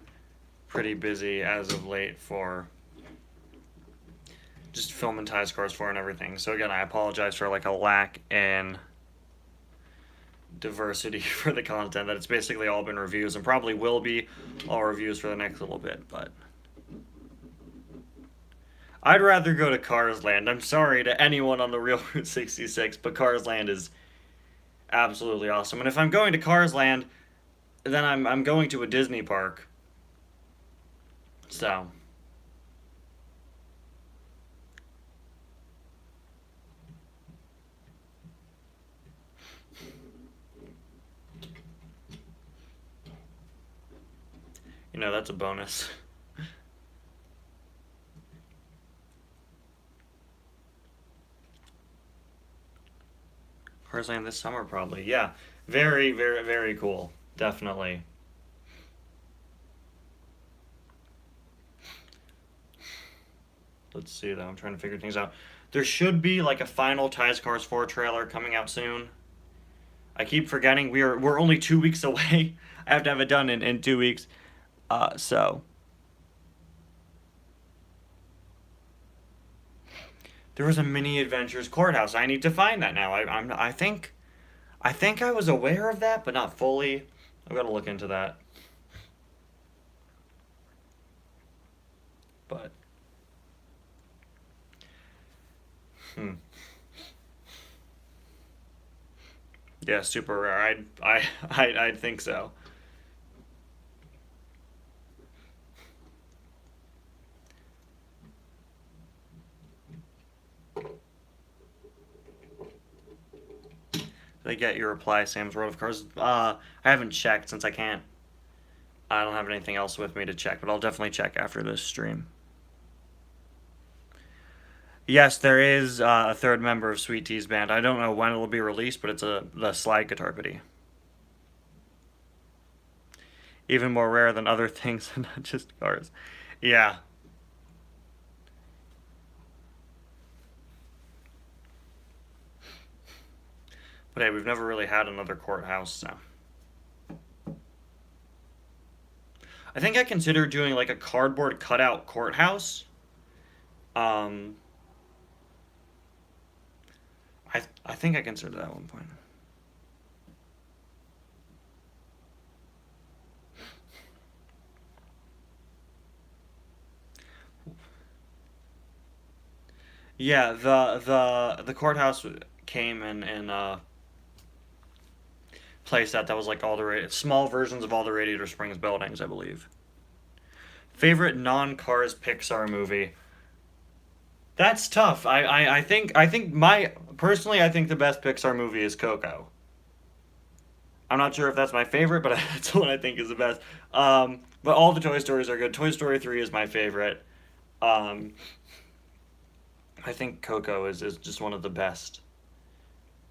pretty busy as of late for just filming tie scores for and everything. So again, I apologize for like a lack in diversity for the content. That it's basically all been reviews and probably will be all reviews for the next little bit. But I'd rather go to Cars Land. I'm sorry to anyone on the real Route 66, but Cars Land is absolutely awesome. And if I'm going to Cars Land, then I'm going to a Disney park. So that's a bonus. Cars Land this summer, probably. Yeah. Very, very, very cool. Definitely. Let's see, though. I'm trying to figure things out. There should be, like, a final Ties Cars 4 trailer coming out soon. I keep forgetting we're only 2 weeks away. I have to have it done in 2 weeks. So... There was a Mini Adventures Courthouse. I need to find that now. I think I was aware of that, but not fully. I've got to look into that. But yeah, super rare. I'd think so. Did I get your reply, Sam's World of Cars? I haven't checked since I don't have anything else with me to check, but I'll definitely check after this stream. Yes, there is a third member of Sweet Tea's band. I don't know when it will be released, but it's the slide guitar buddy. Even more rare than other things, not just cars. Yeah. But hey, we've never really had another courthouse, so. I think I considered doing like a cardboard cutout courthouse. I think I considered that at one point. Yeah, the courthouse came in playset that was like all the small versions of all the Radiator Springs buildings, I believe. Favorite non-Cars Pixar movie? That's tough. I think personally I think the best Pixar movie is Coco. I'm not sure if that's my favorite, but that's what I think is the best. But all the Toy Stories are good. Toy Story 3 is my favorite. I think Coco is just one of the best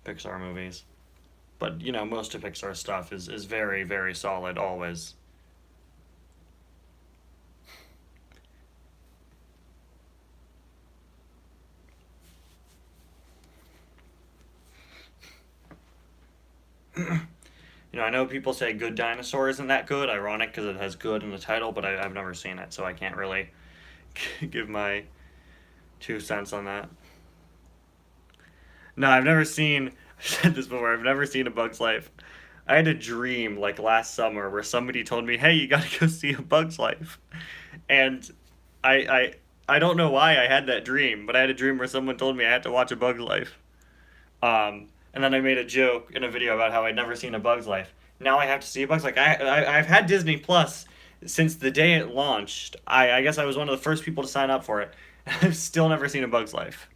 Pixar movies. But, you know, most of Pixar stuff is very, very solid, always. You know, I know people say Good Dinosaur isn't that good. Ironic because it has good in the title, but I've never seen it, so I can't really give my 2 cents on that. No, I've never seen... I've said this before. I've never seen A Bug's Life. I had a dream, like, last summer where somebody told me, hey, you gotta go see A Bug's Life. And I don't know why I had that dream, but I had a dream where someone told me I had to watch A Bug's Life. And then I made a joke in a video about how I'd never seen A Bug's Life. Now I have to see A Bug's Life. I've had Disney Plus since the day it launched. I guess I was one of the first people to sign up for it. I've still never seen A Bug's Life.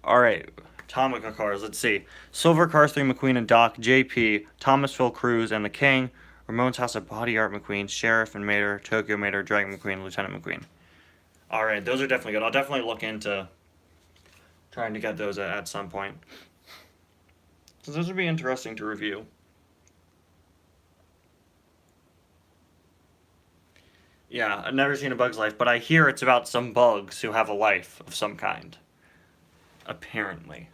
Alright, Tomica Cars, let's see. Silver Cars 3 McQueen and Doc, JP, Thomas Phil Cruz and the King, Ramon's House of Body Art McQueen, Sheriff and Mater, Tokyo Mater, Dragon McQueen, Lieutenant McQueen. Alright, those are definitely good. I'll definitely look into trying to get those at some point. So those would be interesting to review. Yeah, I've never seen A Bug's Life, but I hear it's about some bugs who have a life of some kind. Apparently.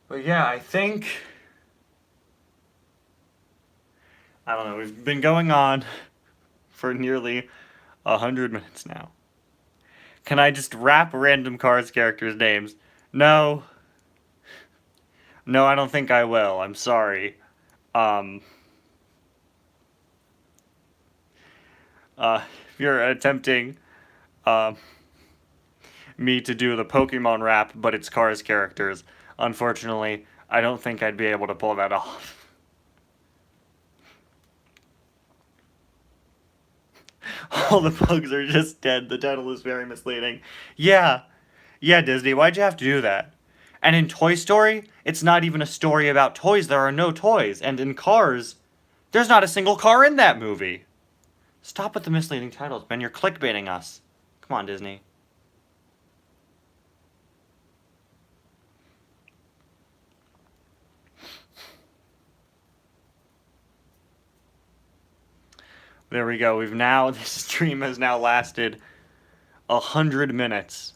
But yeah, I think... I don't know, we've been going on for nearly 100 minutes now. Can I just rap random Cars characters' names? No. No, I don't think I will. I'm sorry. If you're attempting me to do the Pokemon rap, but it's Cars characters, unfortunately, I don't think I'd be able to pull that off. All the bugs are just dead. The title is very misleading. Yeah, Disney, why'd you have to do that? And in Toy Story, it's not even a story about toys. There are no toys. And in Cars, there's not a single car in that movie. Stop with the misleading titles, Ben. You're clickbaiting us. Come on, Disney. There we go. This stream has now lasted 100 minutes.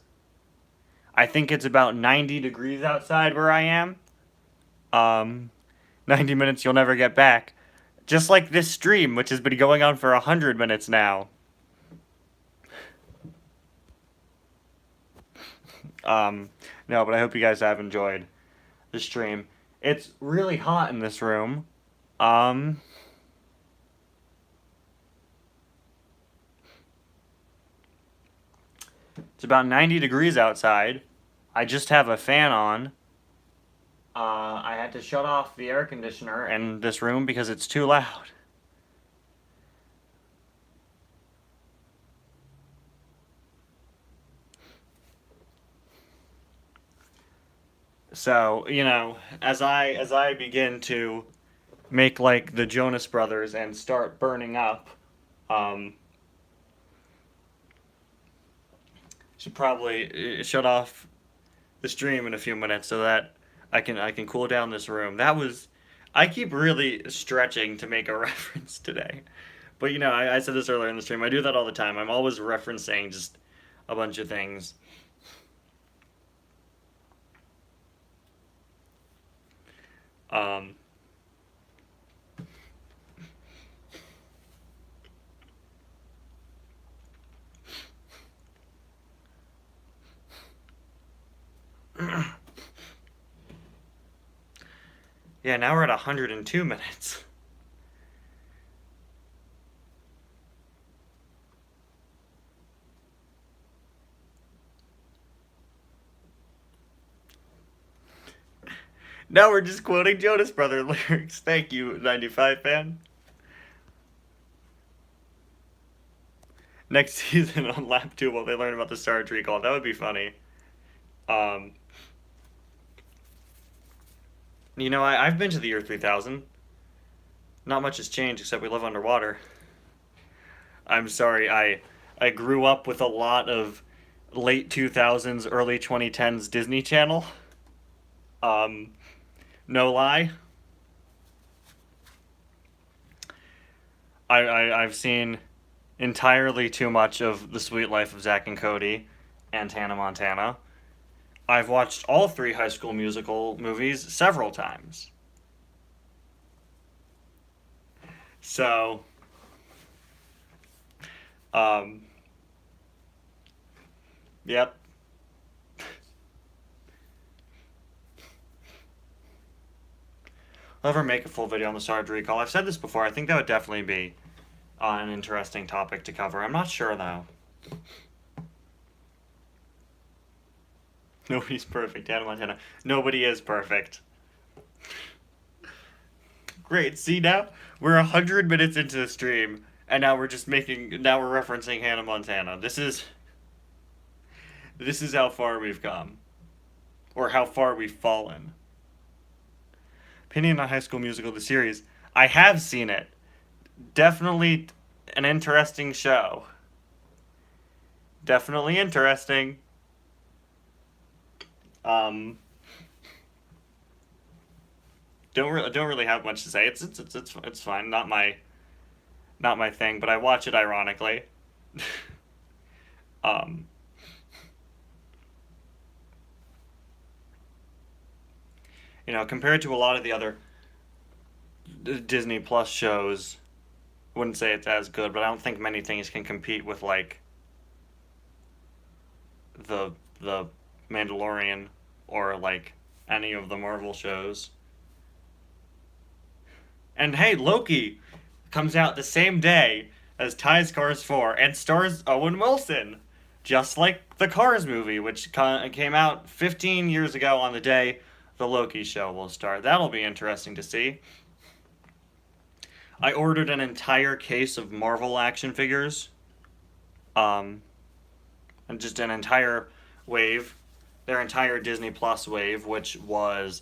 I think it's about 90 degrees outside where I am. 90 minutes you'll never get back. Just like this stream, which has been going on for 100 minutes now. No, but I hope you guys have enjoyed the stream. It's really hot in this room. It's about 90 degrees outside. I just have a fan on. I had to shut off the air conditioner in this room because it's too loud. So, you know, as I begin to make like the Jonas Brothers and start burning up, should probably shut off the stream in a few minutes so that I can cool down this room. I keep really stretching to make a reference today. But you know, I said this earlier in the stream, I do that all the time. I'm always referencing just a bunch of things. Yeah, now we're at 102 minutes. Now we're just quoting Jonas Brother lyrics. Thank you, 95 fan. Next season on Lap 2 while they learn about the Star Trek call. That would be funny. You know, I've been to the year 3000. Not much has changed except we live underwater. I'm sorry, I grew up with a lot of late 2000s, early 2010s Disney Channel. No lie. I've seen entirely too much of The Sweet Life of Zack and Cody and Hannah Montana. I've watched all 3 High School Musical movies several times. So, yep. I'll never make a full video on the Star Trek recall. I've said this before. I think that would definitely be an interesting topic to cover. I'm not sure, though. Nobody's perfect. Hannah Montana. Nobody is perfect. Great. See, now we're 100 minutes into the stream, and now we're referencing Hannah Montana. This is how far we've come. Or how far we've fallen. Opinion on High School Musical, the series. I have seen it. Definitely an interesting show. Definitely interesting. Don't really have much to say. It's fine. Not my thing, but I watch it ironically. You know, compared to a lot of the other Disney Plus shows, I wouldn't say it's as good, but I don't think many things can compete with like the Mandalorian or like any of the Marvel shows. And hey, Loki comes out the same day as Ties Cars 4 and stars Owen Wilson, just like the Cars movie, which came out 15 years ago on the day the Loki show will start. That'll be interesting to see. I ordered an entire case of Marvel action figures. And just an entire wave. Their entire Disney Plus wave, which was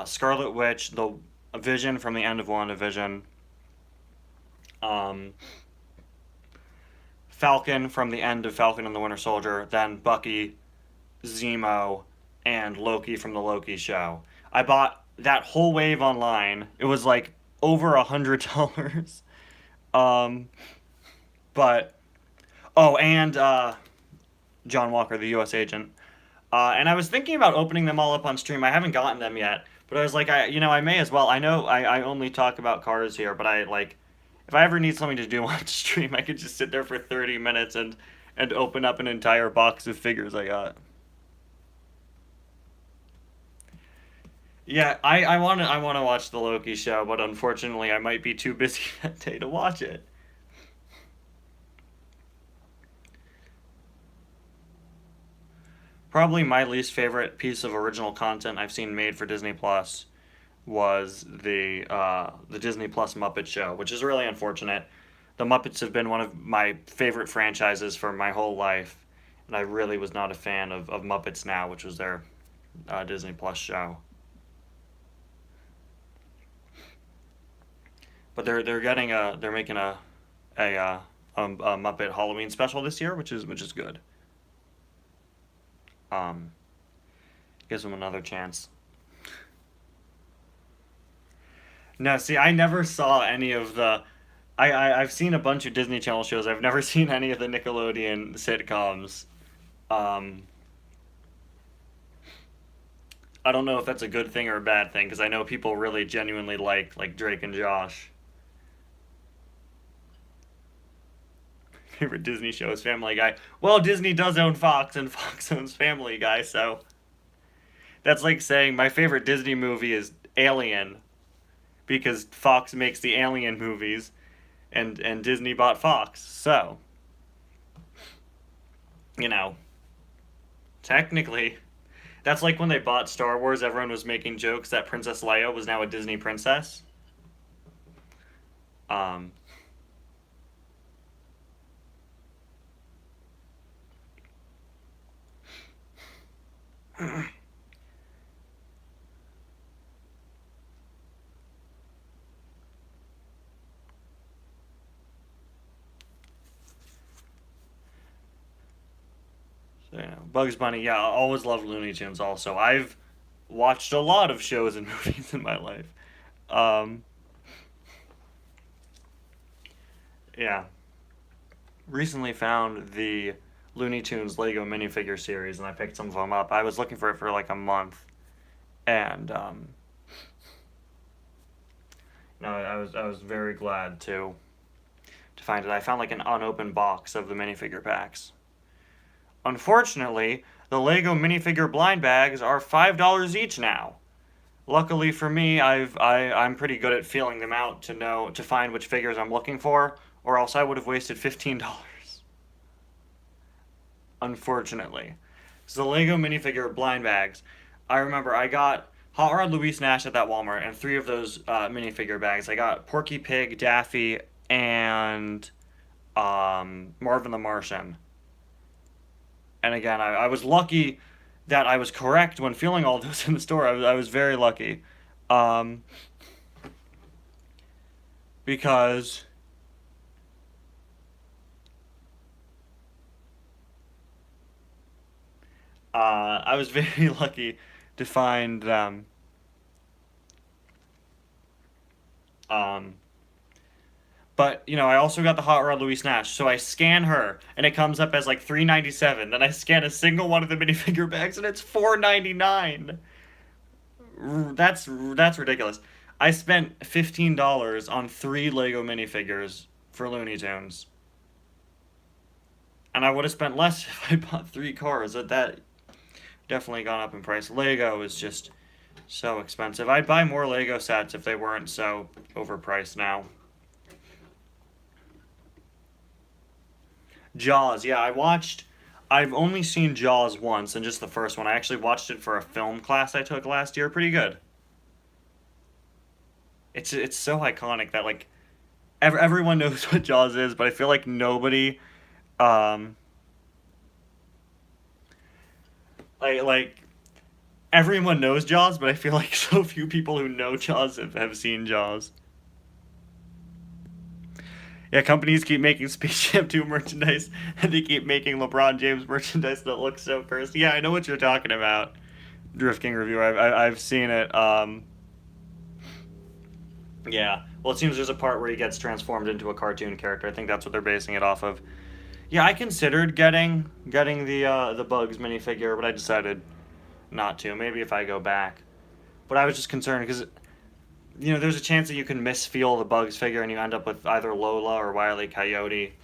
Scarlet Witch, the Vision from the end of WandaVision, Falcon from the end of Falcon and the Winter Soldier, then Bucky, Zemo, and Loki from the Loki show. I bought that whole wave online. It was like over $100. Um, but oh, and John Walker, the U.S. agent. And I was thinking about opening them all up on stream. I haven't gotten them yet, but I was like, I may as well. I know I only talk about cars here, but I like, if I ever need something to do on stream, I could just sit there for 30 minutes and open up an entire box of figures I got. Yeah, I want to watch the Loki show, but unfortunately, I might be too busy that day to watch it. Probably my least favorite piece of original content I've seen made for Disney Plus was the Disney Plus Muppet Show, which is really unfortunate. The Muppets have been one of my favorite franchises for my whole life, and I really was not a fan of Muppets Now, which was their Disney Plus show. But they're making a Muppet Halloween special this year, which is good. Um, Gives them another chance. No, see, I never saw any of the. I've seen a bunch of Disney Channel shows. I've never seen any of the Nickelodeon sitcoms. Um, I don't know if that's a good thing or a bad thing because I know people really genuinely like Drake and Josh. Favorite Disney show is Family Guy. Well, Disney does own Fox, and Fox owns Family Guy, so that's like saying my favorite Disney movie is Alien because Fox makes the Alien movies, and Disney bought Fox. So, you know, technically, that's like when they bought Star Wars. Everyone was making jokes that Princess Leia was now a Disney princess. Um, So, Bugs Bunny, yeah, I always loved Looney Tunes also. I've watched a lot of shows and movies in my life. Um, yeah. Recently found the Looney Tunes Lego minifigure series and I picked some of them up. I was looking for it for like a month and no, I was very glad to find it. I found like an unopened box of the minifigure packs. Unfortunately, the Lego minifigure blind bags are $5 each now. Luckily for me, I'm pretty good at feeling them out to find which figures I'm looking for, or else I would have wasted $15. Unfortunately, so the Lego minifigure blind bags. I remember I got Hot Rod Luis Nash at that Walmart, and three of those minifigure bags. I got Porky Pig, Daffy, and Marvin the Martian. And again, I was lucky that I was correct when feeling all those in the store. I was very lucky. Um, because I was very lucky to find them. Um, but I also got the Hot Rod Louise Nash, so I scan her, and it comes up as like 3.97. Then I scan a single one of the minifigure bags, and it's 4.99. That's ridiculous. I spent $15 on three Lego minifigures for Looney Tunes, and I would have spent less if I bought three cars. That definitely gone up in price. Lego is just so expensive. I'd buy more Lego sets if they weren't so overpriced now. Jaws, yeah, I've only seen Jaws once, and just the first one. I actually watched it for a film class I took last year. Pretty good. It's so iconic that like everyone knows what Jaws is, but I feel like nobody um like everyone knows Jaws, but I feel like so few people who know Jaws have seen Jaws. Yeah, companies keep making Space Jam 2 merchandise, and they keep making LeBron James merchandise that looks so cursed. Yeah, I know what you're talking about, Drift King Review. I've seen it. Yeah. Well, it seems there's a part where he gets transformed into a cartoon character. I think that's what they're basing it off of. Yeah, I considered getting the Bugs minifigure, but I decided not to. Maybe if I go back. But I was just concerned because there's a chance that you can misfeel the Bugs figure and you end up with either Lola or Wile E. Coyote,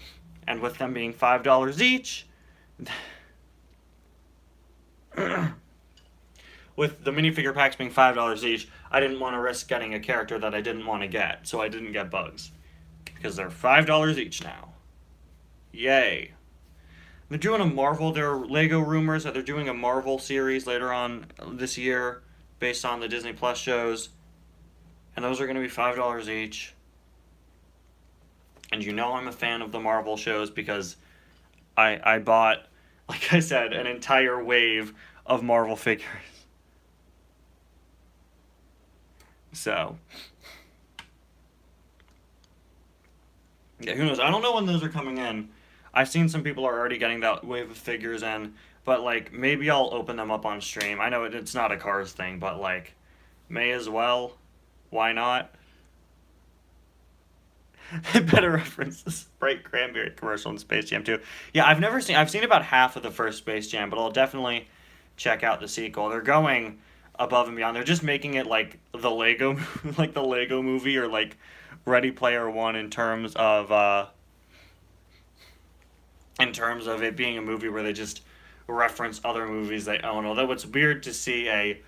and with them being $5 each, with the minifigure packs being $5 each, I didn't want to risk getting a character that I didn't want to get, so I didn't get Bugs because they're $5 each now. Yay! They're doing a Marvel. There are Lego rumors that they're doing a Marvel series later on this year based on the Disney Plus shows. And those are going to be $5 each. And I'm a fan of the Marvel shows because I bought, like I said, an entire wave of Marvel figures. So, yeah, who knows? I don't know when those are coming in. I've seen some people are already getting that wave of figures in, but like maybe I'll open them up on stream. I know it's not a Cars thing, but like may as well. Why not? Better reference the Sprite Cranberry commercial in Space Jam 2. Yeah, I've seen about half of the first Space Jam, but I'll definitely check out the sequel. They're going above and beyond. They're just making it like the Lego like the Lego movie or like Ready Player One in terms of it being a movie where they just reference other movies they own. Although it's weird to see a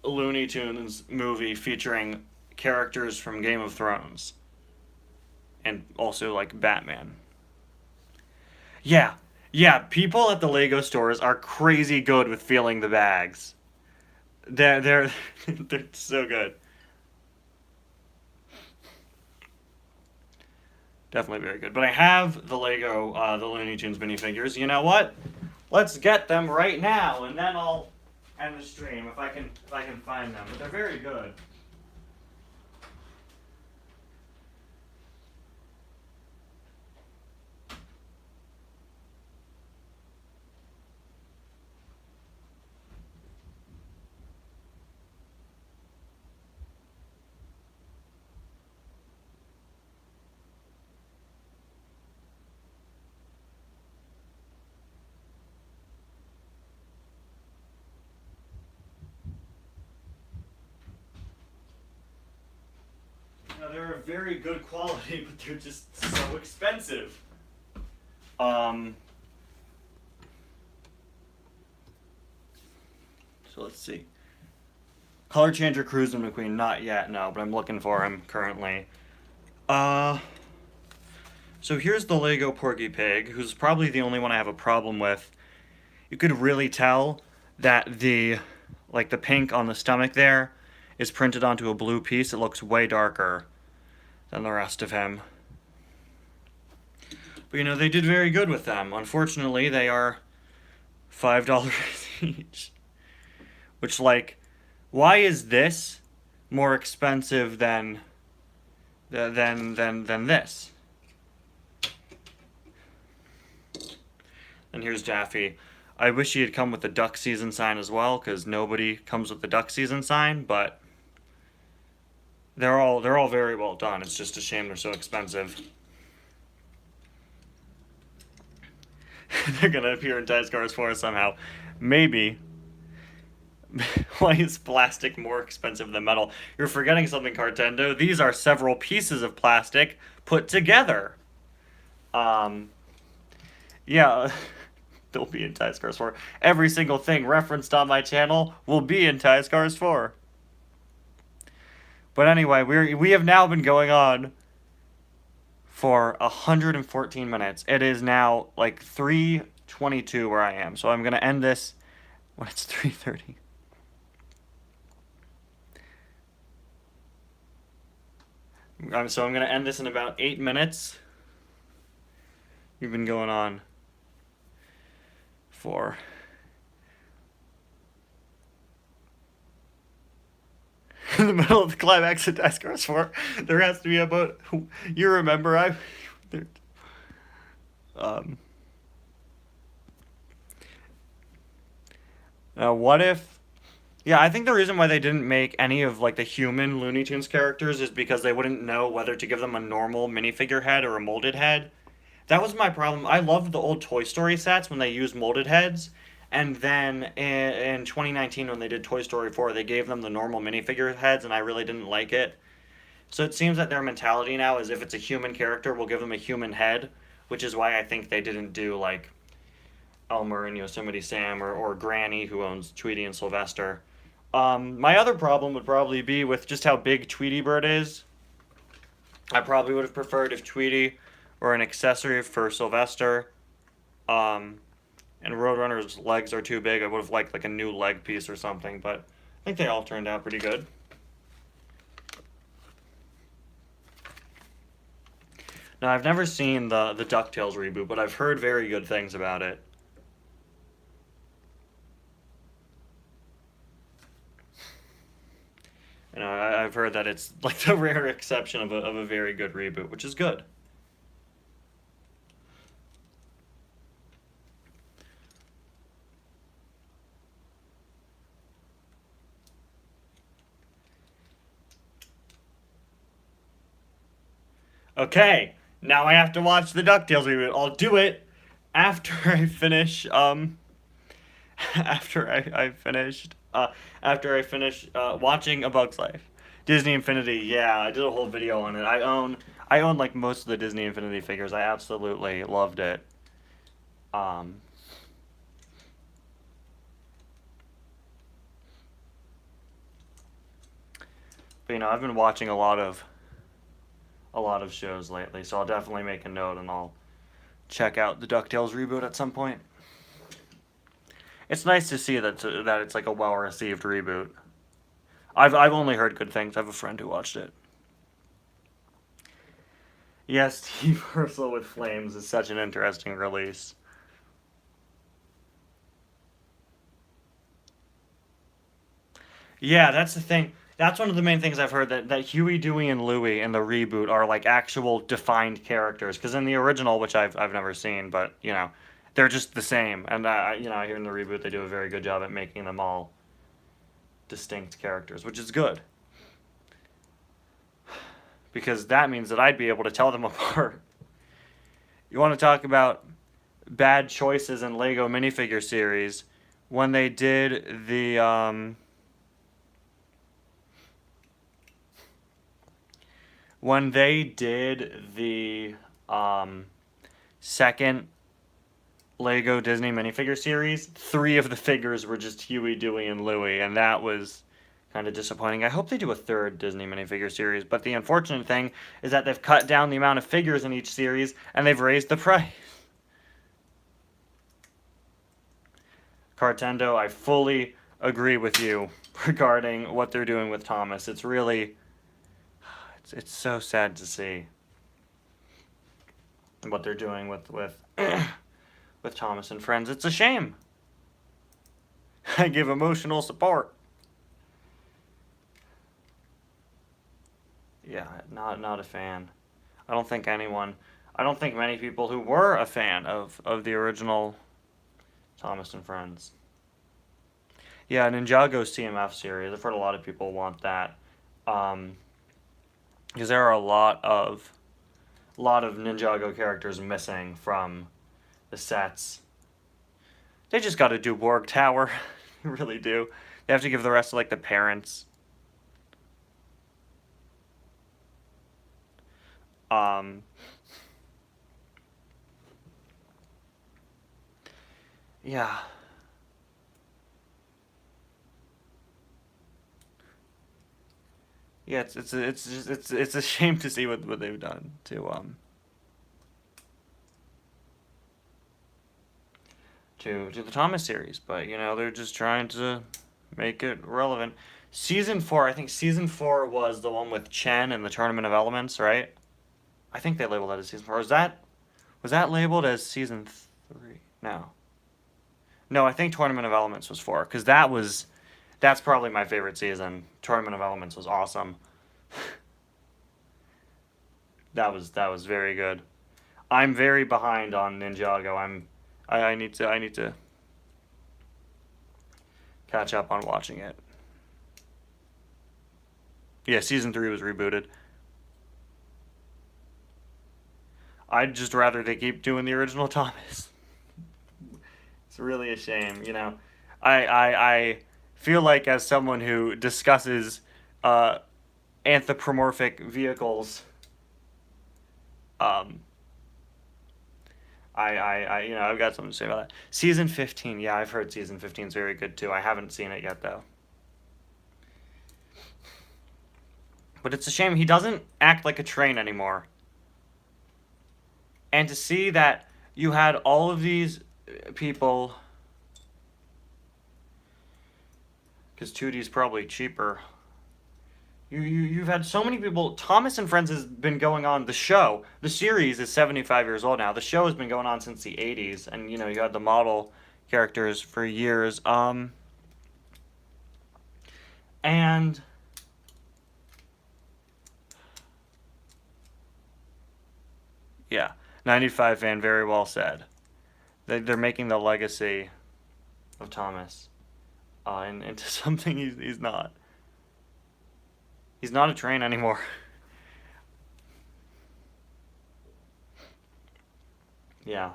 Looney Tunes movie featuring characters from Game of Thrones and also like Batman. Yeah, people at the Lego stores are crazy good with feeling the bags. They're they're so good. Definitely very good. But I have the Lego, the Looney Tunes minifigures. You know what? Let's get them right now, and then I'll end the stream if I can find them. But they're very good. They're a very good quality, but they're just so expensive. So let's see. Color Changer Cruising McQueen, not yet, no, but I'm looking for him currently. So here's the Lego Porky Pig, who's probably the only one I have a problem with. You could really tell that the pink on the stomach there is printed onto a blue piece. It looks way darker than the rest of him. But they did very good with them. Unfortunately, they are $5 each. Which, why is this more expensive than this? And here's Daffy. I wish he had come with the duck season sign as well, because nobody comes with the duck season sign, but they're all very well done. It's just a shame they're so expensive. They're gonna appear in Dice Cars 4 somehow. Maybe. Why is plastic more expensive than metal? You're forgetting something, Cartendo. These are several pieces of plastic put together. Yeah, they'll be in Dice Cars 4. Every single thing referenced on my channel will be in Dice Cars 4. But anyway, we have now been going on for 114 minutes. It is now 3:22 where I am, so I'm gonna end this when it's 3:30. So I'm gonna end this in about 8 minutes. We've been going on for in the middle of the climax of Dice Cars 4, there has to be a boat. You remember now what if Yeah, I think the reason why they didn't make any of like the human Looney Tunes characters is because they wouldn't know whether to give them a normal minifigure head or a molded head. That was my problem. I loved the old Toy Story sets when they used molded heads, and then in 2019 when they did Toy Story 4, they gave them the normal minifigure heads, and I really didn't like it. So it seems that their mentality now is if it's a human character, we'll give them a human head, which is why I think they didn't do like Elmer and Yosemite Sam or Granny, who owns Tweety and Sylvester. My other problem would probably be with just how big Tweety Bird is. I probably would have preferred if Tweety were an accessory for Sylvester. And Roadrunner's legs are too big. I would have liked like a new leg piece or something, but I think they all turned out pretty good. Now, I've never seen the DuckTales reboot, but I've heard very good things about it. You know, I've heard that it's like the rare exception of a very good reboot, which is good. Okay, now I have to watch the DuckTales reboot. I'll do it after I finish, after I finish watching A Bug's Life. Disney Infinity, yeah, I did a whole video on it. I own like most of the Disney Infinity figures. I absolutely loved it. Um, but you know, I've been watching a lot of shows lately, so I'll definitely make a note and I'll check out the DuckTales reboot at some point. It's nice to see that it's like a well-received reboot. I've only heard good things. I have a friend who watched it. Yes, Steve Urkel with Flames is such an interesting release. Yeah, that's the thing. That's one of the main things I've heard that Huey, Dewey, and Louie in the reboot are like actual defined characters. Because in the original, which I've never seen, but you know, they're just the same. And you know, I hear in the reboot they do a very good job at making them all distinct characters, which is good. Because that means that I'd be able to tell them apart. You want to talk about bad choices in Lego minifigure series? When they did the when they did the second Lego Disney minifigure series, 3 of the figures were just Huey, Dewey, and Louie, and that was kind of disappointing. I hope they do a 3rd Disney minifigure series, but the unfortunate thing is that they've cut down the amount of figures in each series, and they've raised the price. Cartendo, I fully agree with you regarding what they're doing with Thomas. It's really... It's so sad to see what they're doing with with Thomas and Friends. It's a shame. I give emotional support. Yeah, not a fan. I don't think many people who were a fan of the original Thomas and Friends. Yeah, Ninjago's TMF series. I've heard a lot of people want that. Because there are a lot of Ninjago characters missing from the sets. They just got to do Borg Tower. They really do. They have to give the rest to like the parents. Yeah. Yeah, it's a shame to see what they've done to the Thomas series, but you know they're just trying to make it relevant. Season 4, I think season 4 was the one with Chen and the Tournament of Elements, right? I think they labeled that as season 4. Was that labeled as season 3? No. No, I think Tournament of Elements was 4 because that's probably my favorite season. Tournament of Elements was awesome. That was very good. I'm very behind on Ninjago. I need to catch up on watching it. Yeah, season 3 was rebooted. I'd just rather they keep doing the original Thomas. It's really a shame, you know. I feel like as someone who discusses anthropomorphic vehicles, you know, I've got something to say about that. Season 15, yeah, I've heard season 15 is very good too. I haven't seen it yet though. But it's a shame he doesn't act like a train anymore. And to see that you had all of these people, because 2D is probably cheaper. You've had so many people. Thomas and Friends has been going on. The show, the series is 75 years old now. The show has been going on since the 80s, and you know you had the model characters for years. And yeah, 95 fan, very well said. They're making the legacy of Thomas into something he's not. He's not a train anymore. Yeah.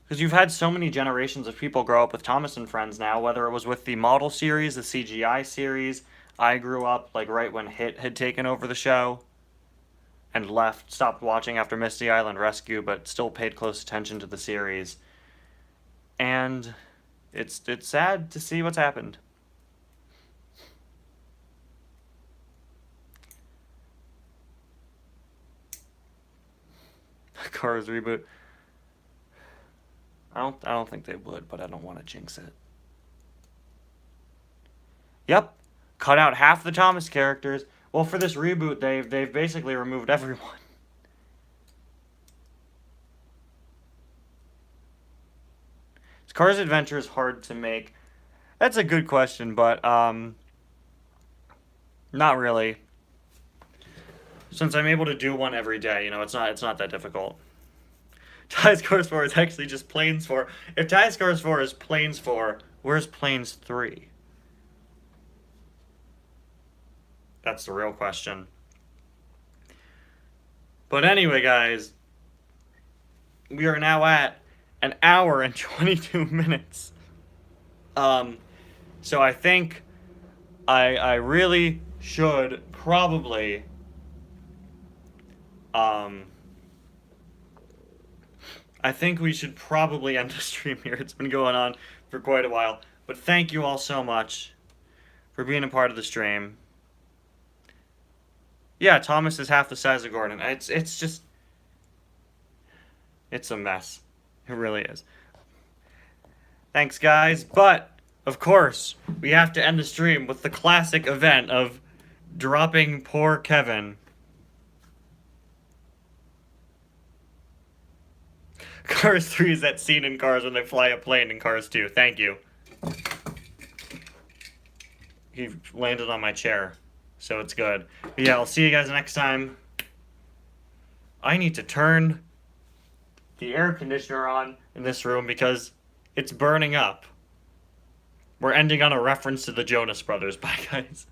Because you've had so many generations of people grow up with Thomas and Friends now, whether it was with the model series, the CGI series. I grew up like right when Hit had taken over the show and stopped watching after Misty Island Rescue, but still paid close attention to the series. And it's sad to see what's happened. Cars reboot. I don't think they would, but I don't want to jinx it. Yep. Cut out half the Thomas characters. Well, for this reboot, they've basically removed everyone. Is Cars Adventures hard to make? That's a good question, but not really. Since I'm able to do one every day, you know, it's not that difficult. Ty's Cars 4 is actually just Planes 4. If Ty's Cars 4 is Planes 4, where's Planes 3? That's the real question. But anyway, guys, we are now at an hour and 22 minutes. So I think I really should probably I think we should probably end the stream here. It's been going on for quite a while. But thank you all so much for being a part of the stream. Yeah, Thomas is half the size of Gordon. It's just... It's a mess. It really is. Thanks, guys. But, of course, we have to end the stream with the classic event of dropping poor Kevin. Cars 3 is that scene in Cars when they fly a plane in Cars 2. Thank you. He landed on my chair, so it's good. But yeah, I'll see you guys next time. I need to turn the air conditioner on in this room because it's burning up. We're ending on a reference to the Jonas Brothers. Bye, guys.